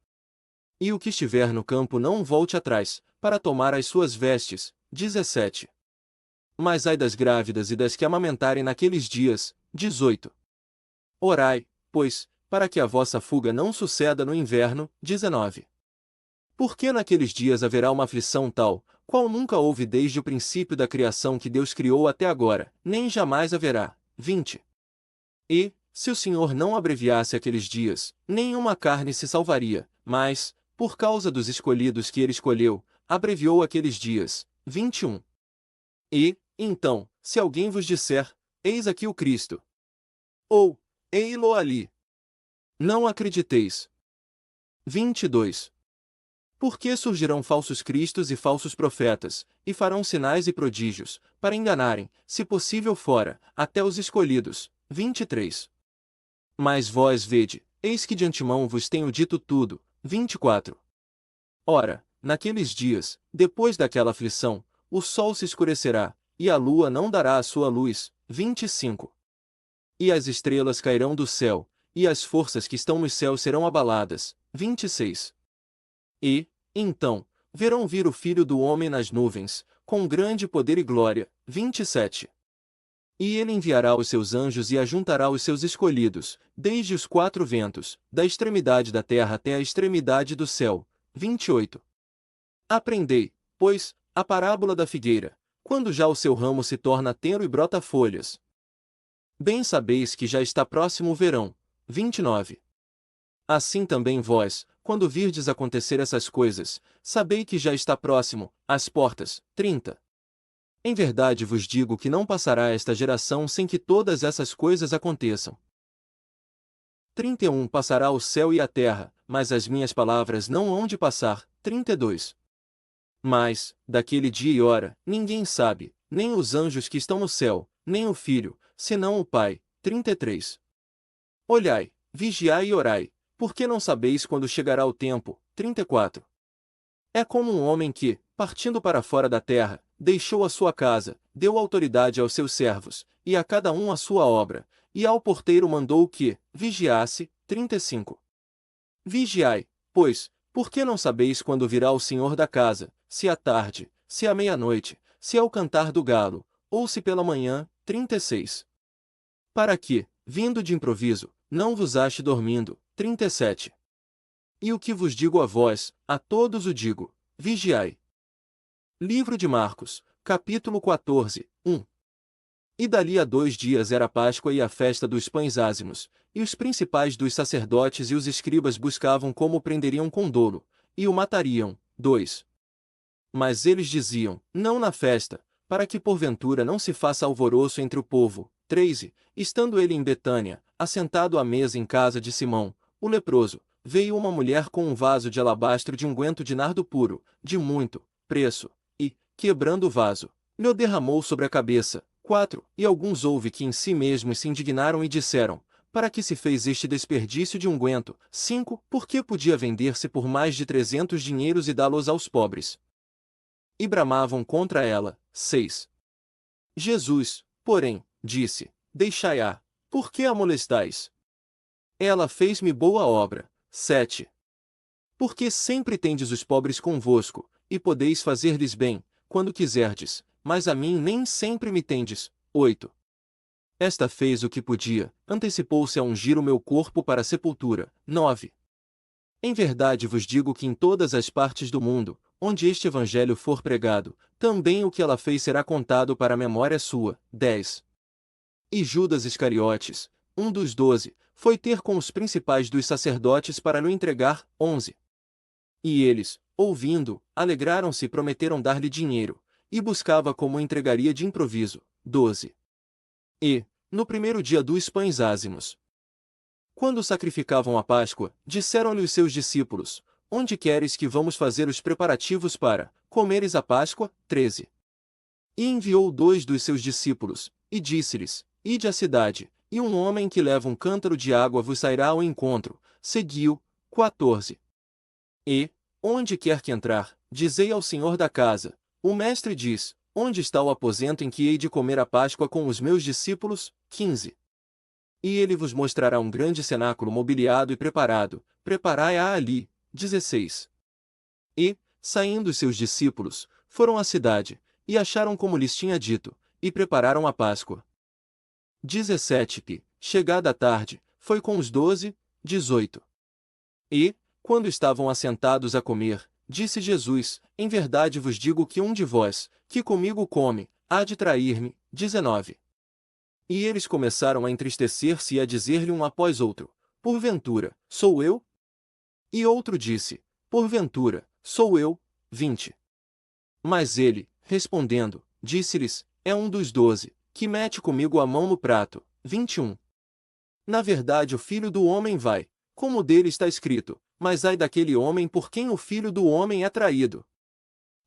Speaker 1: E o que estiver no campo não volte atrás, para tomar as suas vestes. 17. Mas ai das grávidas e das que amamentarem naqueles dias. 18. Orai, pois, para que a vossa fuga não suceda no inverno. 19. Porque naqueles dias haverá uma aflição tal, qual nunca houve desde o princípio da criação que Deus criou até agora, nem jamais haverá. 20. E, se o Senhor não abreviasse aqueles dias, nenhuma carne se salvaria, mas, por causa dos escolhidos que ele escolheu, abreviou aqueles dias. 21. E, então, se alguém vos disser: Eis aqui o Cristo, ou ei-lo ali, não acrediteis. 22. Porque surgirão falsos cristos e falsos profetas, e farão sinais e prodígios, para enganarem, se possível fora, até os escolhidos. 23. Mas vós vede, eis que de antemão vos tenho dito tudo. 24. Ora, naqueles dias, depois daquela aflição, o sol se escurecerá, e a lua não dará a sua luz. 25. E as estrelas cairão do céu, e as forças que estão nos céus serão abaladas. 26. E, então, verão vir o Filho do Homem nas nuvens, com grande poder e glória. 27. E ele enviará os seus anjos e ajuntará os seus escolhidos, desde os quatro ventos, da extremidade da terra até a extremidade do céu. 28. Aprendei, pois, a parábola da figueira, quando já o seu ramo se torna tenro e brota folhas. Bem sabeis que já está próximo o verão. 29. Assim também vós, quando virdes acontecer essas coisas, sabei que já está próximo, às portas. 30. Em verdade vos digo que não passará esta geração sem que todas essas coisas aconteçam. 31. Passará o céu e a terra, mas as minhas palavras não hão de passar. 32. Mas, daquele dia e hora, ninguém sabe, nem os anjos que estão no céu, nem o Filho, senão o Pai. 33. Olhai, vigiai e orai, porque não sabeis quando chegará o tempo. 34. É como um homem que, partindo para fora da terra, deixou a sua casa, deu autoridade aos seus servos, e a cada um a sua obra, e ao porteiro mandou que vigiasse. 35. Vigiai, pois, porque não sabeis quando virá o Senhor da casa, se à tarde, se à meia-noite, se ao cantar do galo, ou se pela manhã. 36. Para que, vindo de improviso, não vos ache dormindo. 37. E o que vos digo a vós, a todos o digo, vigiai. Livro de Marcos, capítulo 14, 1. E dali a 2 dias era a Páscoa e a festa dos pães ázimos, e os principais dos sacerdotes e os escribas buscavam como o prenderiam com dolo, e o matariam. 2. Mas eles diziam, não na festa, para que porventura não se faça alvoroço entre o povo. 3. Estando ele em Betânia, assentado à mesa em casa de Simão, o leproso, veio uma mulher com um vaso de alabastro de unguento de nardo puro, de muito preço, e, quebrando o vaso, lhe o derramou sobre a cabeça. 4. E alguns houve que em si mesmos se indignaram e disseram, para que se fez este desperdício de unguento? 5. Porque podia vender-se por mais de 300 dinheiros e dá-los aos pobres. E bramavam contra ela. 6. Jesus, porém, disse, deixai-a, por que a molestais? Ela fez-me boa obra. 7. Porque sempre tendes os pobres convosco, e podeis fazer-lhes bem, quando quiserdes, mas a mim nem sempre me tendes. 8. Esta fez o que podia, antecipou-se a ungir o meu corpo para a sepultura. 9. Em verdade vos digo que em todas as partes do mundo, onde este evangelho for pregado, também o que ela fez será contado para a memória sua. 10. E Judas Iscariotes, um dos 12, foi ter com os principais dos sacerdotes para lhe entregar. 11. E eles, ouvindo, alegraram-se e prometeram dar-lhe dinheiro, e buscava como o entregaria de improviso. 12. E, no primeiro dia dos pães ázimos, quando sacrificavam a Páscoa, disseram-lhe os seus discípulos, onde queres que vamos fazer os preparativos para comeres a Páscoa? 13. E enviou 2 dos seus discípulos, e disse-lhes, ide à cidade, e um homem que leva um cântaro de água vos sairá ao encontro, segui-o. 14. E, onde quer que entrar, dizei ao senhor da casa, o mestre diz, onde está o aposento em que hei de comer a Páscoa com os meus discípulos? 15. E ele vos mostrará um grande cenáculo mobiliado e preparado, preparai-a ali. 16. E, saindo os seus discípulos, foram à cidade, e acharam como lhes tinha dito, e prepararam a Páscoa. 17. E, chegada a tarde, foi com os 12. 18. E, quando estavam assentados a comer, disse Jesus, em verdade vos digo que um de vós, que comigo come, há de trair-me. 19. E eles começaram a entristecer-se e a dizer-lhe um após outro, porventura, sou eu? E outro disse, porventura, sou eu. 20. Mas ele, respondendo, disse-lhes, é um dos 12, que mete comigo a mão no prato. 21. Na verdade o Filho do Homem vai, como dele está escrito, mas ai daquele homem por quem o Filho do Homem é traído.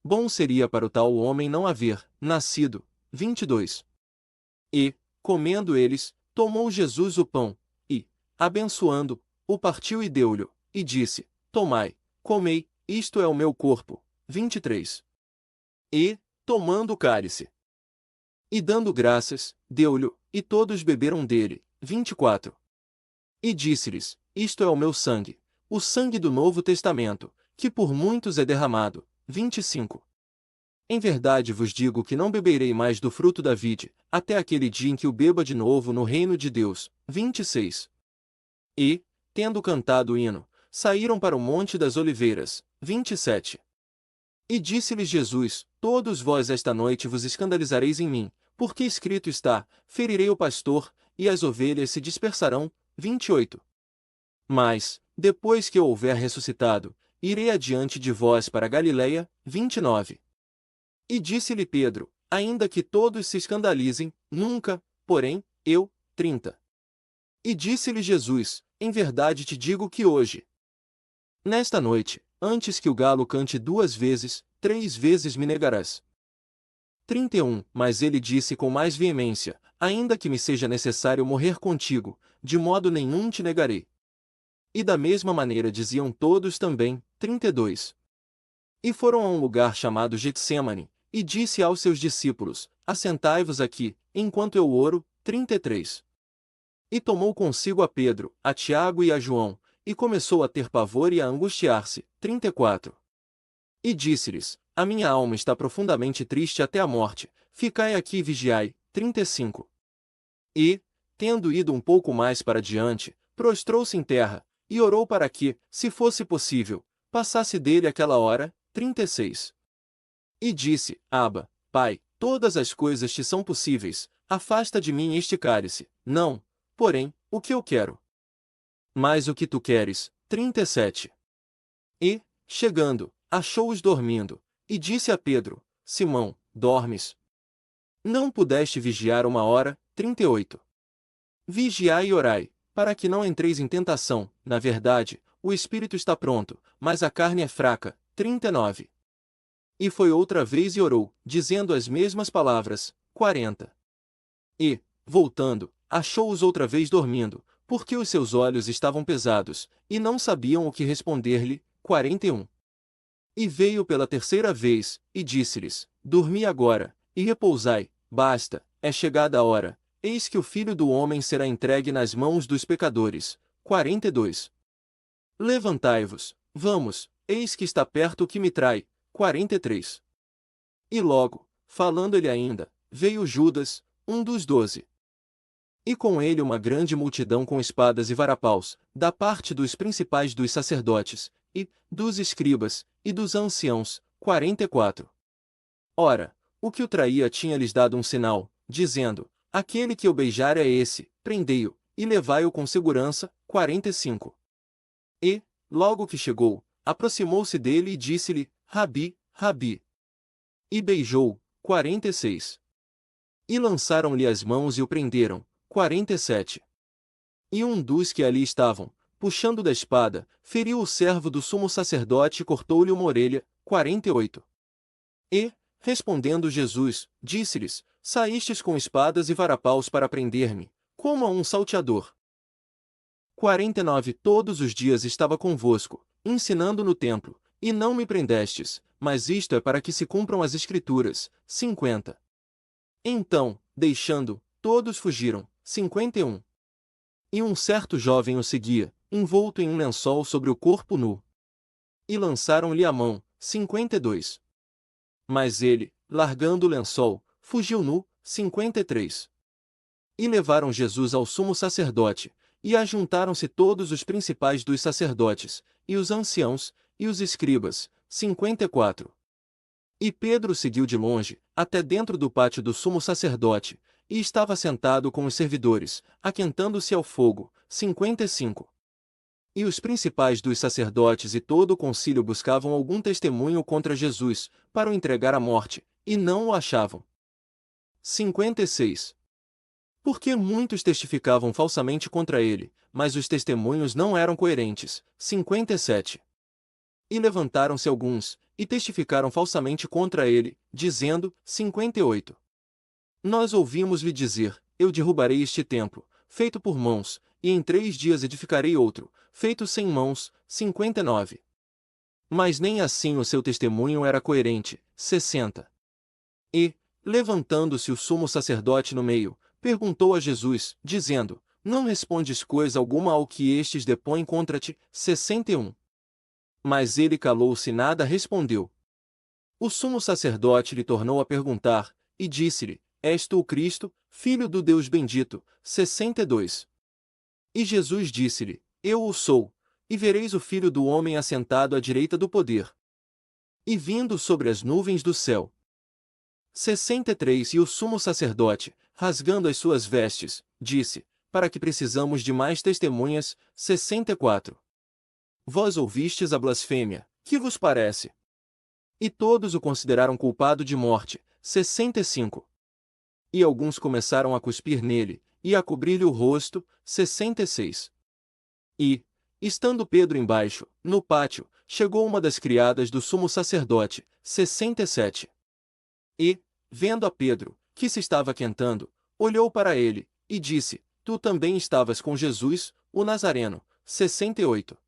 Speaker 1: Bom seria para o tal homem não haver nascido. 22. E, comendo eles, tomou Jesus o pão, e, abençoando, o partiu e deu-lhe, e disse: Tomai, comei, isto é o meu corpo. 23. E, tomando o cálice, e dando graças, deu-lhe, e todos beberam dele. 24. E disse-lhes: Isto é o meu sangue, o sangue do Novo Testamento, que por muitos é derramado. 25. Em verdade vos digo que não beberei mais do fruto da vide, até aquele dia em que o beba de novo no reino de Deus. 26. E, tendo cantado o hino, saíram para o Monte das Oliveiras. 27. E disse-lhes Jesus: Todos vós esta noite vos escandalizareis em mim, porque escrito está: Ferirei o pastor, e as ovelhas se dispersarão. 28. Mas, depois que eu houver ressuscitado, irei adiante de vós para Galiléia. 29. E disse-lhe Pedro: Ainda que todos se escandalizem, nunca, porém, eu. 30. E disse-lhe Jesus: Em verdade te digo que hoje, nesta noite, antes que o galo cante 2 vezes, 3 vezes me negarás. 31. Mas ele disse com mais veemência: Ainda que me seja necessário morrer contigo, de modo nenhum te negarei. E da mesma maneira diziam todos também. 32. E foram a um lugar chamado Getsêmani, e disse aos seus discípulos: Assentai-vos aqui, enquanto eu oro. 33. E tomou consigo a Pedro, a Tiago e a João, e começou a ter pavor e a angustiar-se. 34. E disse-lhes: A minha alma está profundamente triste até a morte, ficai aqui e vigiai. 35. E, tendo ido um pouco mais para diante, prostrou-se em terra, e orou para que, se fosse possível, passasse dele aquela hora. 36. E disse: Abba, Pai, todas as coisas te são possíveis, afasta de mim este cálice, não, porém, o que eu quero, mas o que tu queres. 37. E, chegando, achou-os dormindo, e disse a Pedro: Simão, dormes? Não pudeste vigiar uma hora. 38. Vigiai e orai, para que não entreis em tentação. Na verdade, o espírito está pronto, mas a carne é fraca. 39. E foi outra vez e orou, dizendo as mesmas palavras. 40. E, voltando, achou-os outra vez dormindo, porque os seus olhos estavam pesados, e não sabiam o que responder-lhe. 41. E veio pela terceira vez, e disse-lhes: Dormi agora, e repousai, basta, é chegada a hora, eis que o Filho do Homem será entregue nas mãos dos pecadores. 42. Levantai-vos, vamos, eis que está perto o que me trai. 43. E logo, falando-lhe ainda, veio Judas, um dos 12. E com ele uma grande multidão com espadas e varapaus, da parte dos principais dos sacerdotes, e dos escribas, e dos anciãos. 44. Ora, o que o traía tinha-lhes dado um sinal, dizendo: Aquele que eu beijar é esse, prendei-o, e levai-o com segurança. 45. E, logo que chegou, aproximou-se dele e disse-lhe: Rabi, Rabi. E beijou. 46. E lançaram-lhe as mãos e o prenderam. 47. E um dos que ali estavam, puxando da espada, feriu o servo do sumo sacerdote e cortou-lhe uma orelha. 48. E, respondendo Jesus, disse-lhes: Saístes com espadas e varapaus para prender-me, como a um salteador. 49. Todos os dias estava convosco, ensinando no templo, e não me prendestes, mas isto é para que se cumpram as Escrituras. 50. Então, deixando, todos fugiram. 51. E um certo jovem o seguia, envolto em um lençol sobre o corpo nu. E lançaram-lhe a mão. 52. Mas ele, largando o lençol, fugiu nu. 53. E levaram Jesus ao sumo sacerdote, e ajuntaram-se todos os principais dos sacerdotes, e os anciãos, e os escribas. 54. E Pedro seguiu de longe, até dentro do pátio do sumo sacerdote, e estava sentado com os servidores, aquentando-se ao fogo. 55. E os principais dos sacerdotes e todo o concílio buscavam algum testemunho contra Jesus, para o entregar à morte, e não o achavam. 56. Porque muitos testificavam falsamente contra ele, mas os testemunhos não eram coerentes. 57. E levantaram-se alguns, e testificaram falsamente contra ele, dizendo, 58. Nós ouvimos-lhe dizer, eu derrubarei este templo, feito por mãos, e em 3 dias edificarei outro, feito sem mãos. 59. Mas nem assim o seu testemunho era coerente. 60. E, levantando-se o sumo sacerdote no meio, perguntou a Jesus, dizendo, não respondes coisa alguma ao que estes depõem contra ti? 61. Mas ele calou-se e nada respondeu. O sumo sacerdote lhe tornou a perguntar, e disse-lhe, és tu o Cristo, filho do Deus bendito? 62. E Jesus disse-lhe, eu o sou, e vereis o Filho do Homem assentado à direita do poder, e vindo sobre as nuvens do céu. 63. E o sumo sacerdote, rasgando as suas vestes, disse, para que precisamos de mais testemunhas? 64. Vós ouvistes a blasfêmia, que vos parece? E todos o consideraram culpado de morte. 65. E alguns começaram a cuspir nele, e a cobrir-lhe o rosto. 66. E, estando Pedro embaixo, no pátio, chegou uma das criadas do sumo sacerdote. 67. E, vendo a Pedro, que se estava aquentando, olhou para ele, e disse, tu também estavas com Jesus, o Nazareno. 68.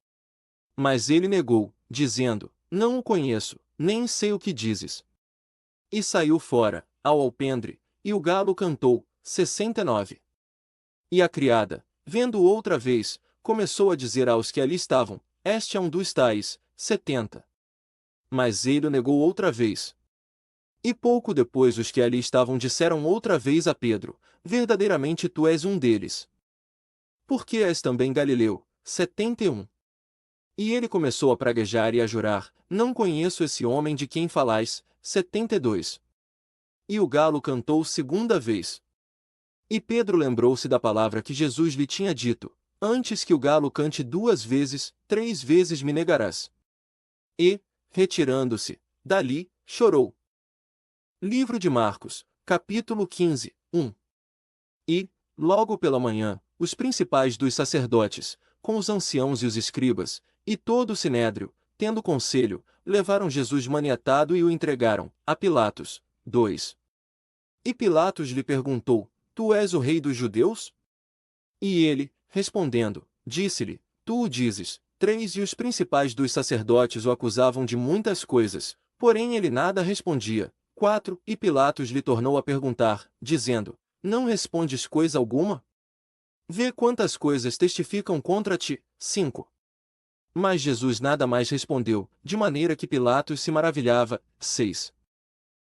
Speaker 1: Mas ele negou, dizendo, não o conheço, nem sei o que dizes. E saiu fora, ao alpendre, e o galo cantou. 69. E a criada, vendo-o outra vez, começou a dizer aos que ali estavam, este é um dos tais. 70. Mas ele o negou outra vez. E pouco depois os que ali estavam disseram outra vez a Pedro, verdadeiramente tu és um deles. Porque és também Galileu. 71. E ele começou a praguejar e a jurar, não conheço esse homem de quem falais. 72. E o galo cantou segunda vez. E Pedro lembrou-se da palavra que Jesus lhe tinha dito, antes que o galo cante 2 vezes, 3 vezes me negarás. E, retirando-se, dali, chorou. Livro de Marcos, capítulo 15, 1. E, logo pela manhã, os principais dos sacerdotes, com os anciãos e os escribas, e todo o sinédrio, tendo conselho, levaram Jesus maniatado e o entregaram a Pilatos. 2. E Pilatos lhe perguntou, tu és o rei dos judeus? E ele, respondendo, disse-lhe, tu o dizes. 3. E os principais dos sacerdotes o acusavam de muitas coisas, porém ele nada respondia. 4. E Pilatos lhe tornou a perguntar, dizendo, não respondes coisa alguma? Vê quantas coisas testificam contra ti. 5. Mas Jesus nada mais respondeu, de maneira que Pilatos se maravilhava. 6.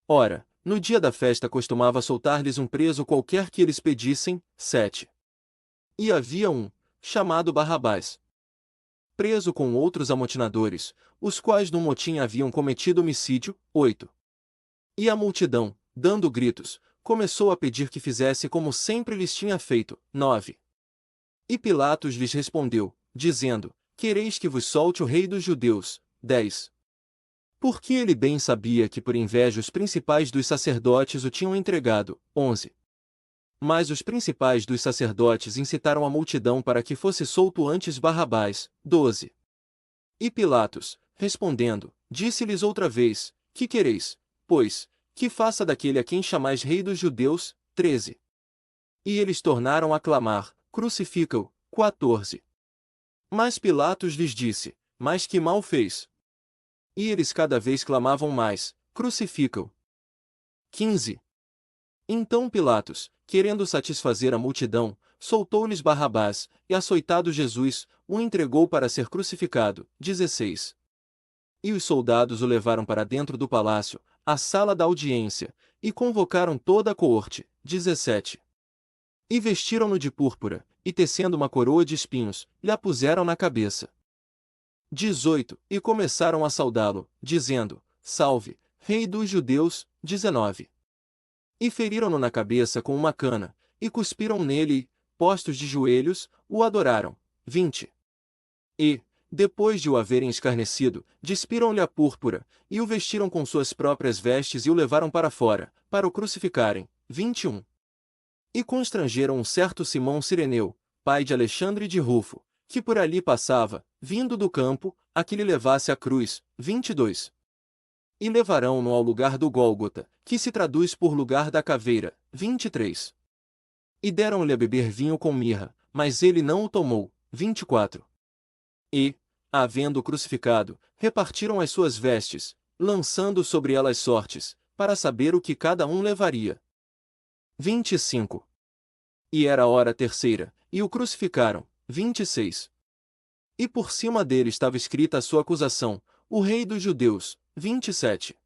Speaker 1: Ora, no dia da festa costumava soltar-lhes um preso qualquer que eles pedissem. 7. E havia um, chamado Barrabás, preso com outros amotinadores, os quais num motim haviam cometido homicídio. 8. E a multidão, dando gritos, começou a pedir que fizesse como sempre lhes tinha feito. 9. E Pilatos lhes respondeu, dizendo, quereis que vos solte o rei dos judeus? 10. Porque ele bem sabia que por inveja os principais dos sacerdotes o tinham entregado. 11. Mas os principais dos sacerdotes incitaram a multidão para que fosse solto antes Barrabás. 12. E Pilatos, respondendo, disse-lhes outra vez, que quereis, pois, que faça daquele a quem chamais rei dos judeus? 13. E eles tornaram a clamar, crucifica-o. 14. Mas Pilatos lhes disse, mas que mal fez? E eles cada vez clamavam mais, crucifica-o. 15. Então Pilatos, querendo satisfazer a multidão, soltou-lhes Barrabás, e açoitado Jesus, o entregou para ser crucificado. 16. E os soldados o levaram para dentro do palácio, à sala da audiência, e convocaram toda a coorte. 17. E vestiram-no de púrpura, e tecendo uma coroa de espinhos, lhe a puseram na cabeça. 18. E começaram a saudá-lo, dizendo, salve, rei dos judeus. 19. E feriram-no na cabeça com uma cana, e cuspiram nele e, postos de joelhos, o adoraram. 20. E, depois de o haverem escarnecido, despiram-lhe a púrpura, e o vestiram com suas próprias vestes e o levaram para fora, para o crucificarem. 21. E constrangeram um certo Simão Cireneu, pai de Alexandre de Rufo, que por ali passava, vindo do campo, a que lhe levasse a cruz. 22. E levarão-no ao lugar do Gólgota, que se traduz por lugar da caveira. 23. E deram-lhe a beber vinho com mirra, mas ele não o tomou. 24. E, havendo-o crucificado, repartiram as suas vestes, lançando sobre elas sortes, para saber o que cada um levaria. 25. E era a hora terceira, e o crucificaram. 26. E por cima dele estava escrita a sua acusação: o Rei dos Judeus. 27.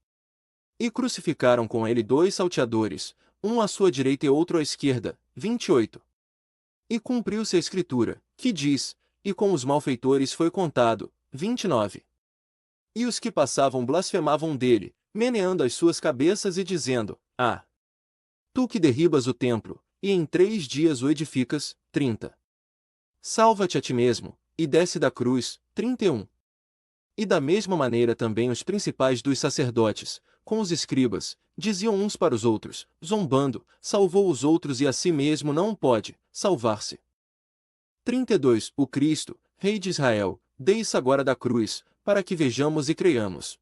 Speaker 1: E crucificaram com ele 2 salteadores, um à sua direita e outro à esquerda. 28. E cumpriu-se a escritura, que diz: e com os malfeitores foi contado. 29. E os que passavam blasfemavam dele, meneando as suas cabeças e dizendo: Ah! Tu que derribas o templo, e em 3 dias o edificas. 30. Salva-te a ti mesmo, e desce da cruz. 31. E da mesma maneira também os principais dos sacerdotes, com os escribas, diziam uns para os outros, zombando: salvou os outros e a si mesmo não pode salvar-se. 32. O Cristo, Rei de Israel, desça agora da cruz, para que vejamos e creiamos.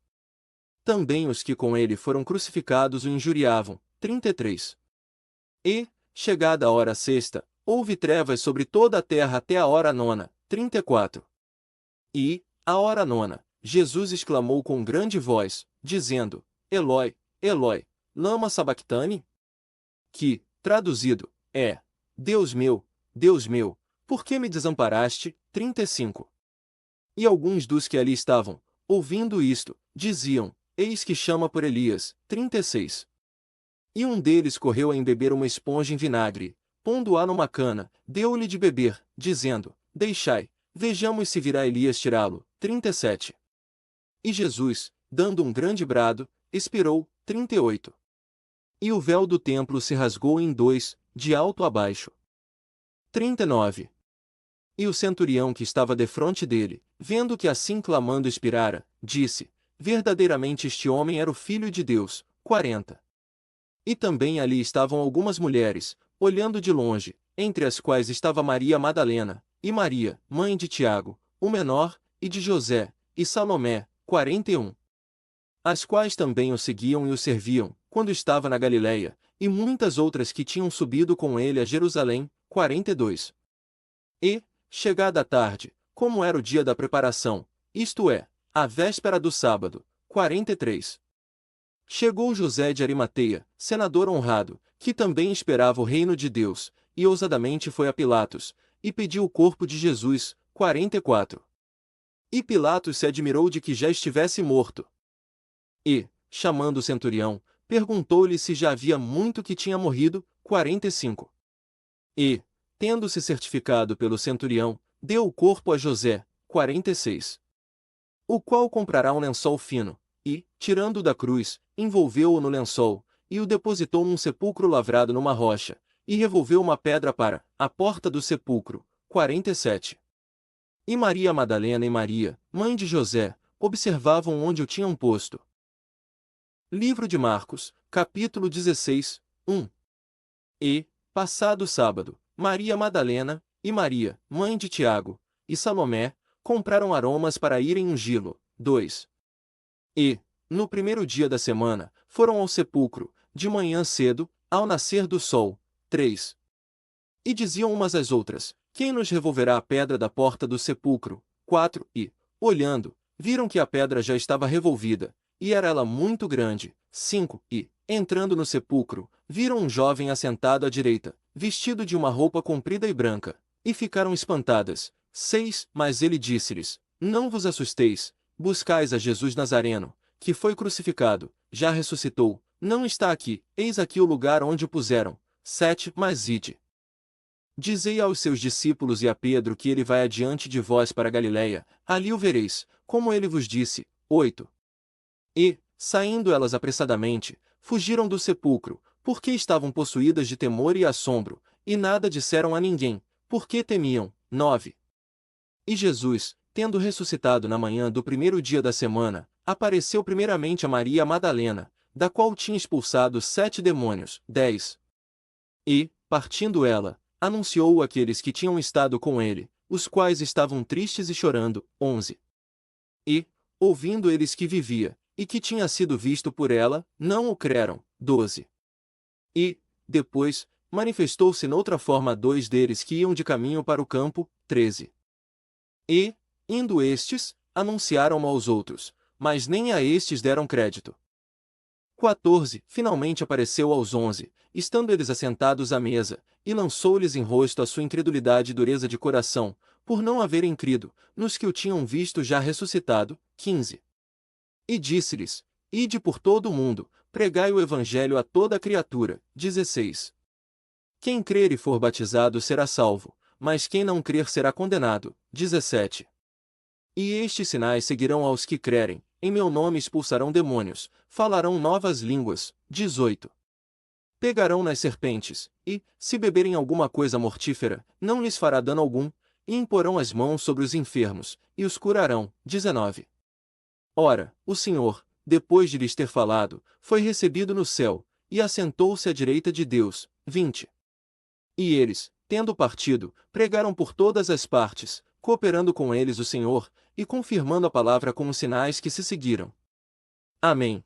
Speaker 1: Também os que com ele foram crucificados o injuriavam. 33. E, chegada a hora sexta, houve trevas sobre toda a terra até a hora nona. 34. E, à hora nona, Jesus exclamou com grande voz, dizendo: Eloi, Eloi, lama sabactani? Que, traduzido, é: Deus meu, por que me desamparaste? 35. E alguns dos que ali estavam, ouvindo isto, diziam: Eis que chama por Elias. 36. E um deles correu a embeber uma esponja em vinagre, pondo-a numa cana, deu-lhe de beber, dizendo: Deixai, vejamos se virá Elias tirá-lo. 37. E Jesus, dando um grande brado, expirou. 38. E o véu do templo se rasgou em 2, de alto a baixo. 39. E o centurião que estava defronte dele, vendo que assim clamando expirara, disse: Verdadeiramente este homem era o Filho de Deus. 40. E também ali estavam algumas mulheres, olhando de longe, entre as quais estava Maria Madalena, e Maria, mãe de Tiago, o menor, e de José, e Salomé. 41. As quais também o seguiam e o serviam, quando estava na Galiléia, e muitas outras que tinham subido com ele a Jerusalém. 42. E, chegada a tarde, como era o dia da preparação, isto é, a véspera do sábado. 43. Chegou José de Arimateia, senador honrado, que também esperava o reino de Deus, e ousadamente foi a Pilatos, e pediu o corpo de Jesus. 44. E Pilatos se admirou de que já estivesse morto. E, chamando o centurião, perguntou-lhe se já havia muito que tinha morrido. 45. E, tendo-se certificado pelo centurião, deu o corpo a José. 46. O qual comprará um lençol fino, e, tirando-o da cruz, envolveu-o no lençol, e o depositou num sepulcro lavrado numa rocha, e revolveu uma pedra para a porta do sepulcro. 47. E Maria Madalena e Maria, mãe de José, observavam onde o tinham posto. Livro de Marcos, capítulo 16, 1. E, passado o sábado, Maria Madalena, e Maria, mãe de Tiago, e Salomé, compraram aromas para irem ungí-lo. 2. E, no primeiro dia da semana, foram ao sepulcro, de manhã cedo, ao nascer do sol. 3. E diziam umas às outras: Quem nos revolverá a pedra da porta do sepulcro? 4. E, olhando, viram que a pedra já estava revolvida, e era ela muito grande. 5. E, entrando no sepulcro, viram um jovem assentado à direita, vestido de uma roupa comprida e branca, e ficaram espantadas. 6. Mas ele disse-lhes: Não vos assusteis, buscais a Jesus Nazareno, que foi crucificado, já ressuscitou, não está aqui, eis aqui o lugar onde o puseram. 7. Mas ide. Dizei aos seus discípulos e a Pedro que ele vai adiante de vós para Galiléia, ali o vereis, como ele vos disse. 8. E, saindo elas apressadamente, fugiram do sepulcro, porque estavam possuídas de temor e assombro, e nada disseram a ninguém, porque temiam. 9. E Jesus, tendo ressuscitado na manhã do primeiro dia da semana, apareceu primeiramente a Maria Madalena, da qual tinha expulsado 7 demônios. 10. E, partindo ela, anunciou-o àqueles que tinham estado com ele, os quais estavam tristes e chorando. 11. E, ouvindo eles que vivia, e que tinha sido visto por ela, não o creram. 12. E, depois, manifestou-se noutra forma a 2 deles que iam de caminho para o campo. 13. E, indo estes, anunciaram-no aos outros, mas nem a estes deram crédito. 14. Finalmente apareceu aos 11, estando eles assentados à mesa, e lançou-lhes em rosto a sua incredulidade e dureza de coração, por não haverem crido, nos que o tinham visto já ressuscitado. 15. E disse-lhes: Ide por todo o mundo, pregai o evangelho a toda a criatura. 16. Quem crer e for batizado será salvo, mas quem não crer será condenado. 17. E estes sinais seguirão aos que crerem: em meu nome expulsarão demônios, falarão novas línguas. 18. Pegarão nas serpentes, e, se beberem alguma coisa mortífera, não lhes fará dano algum, e imporão as mãos sobre os enfermos, e os curarão. 19. Ora, o Senhor, depois de lhes ter falado, foi recebido no céu, e assentou-se à direita de Deus. 20. E eles, tendo partido, pregaram por todas as partes, cooperando com eles o Senhor, e confirmando a palavra com os sinais que se seguiram. Amém.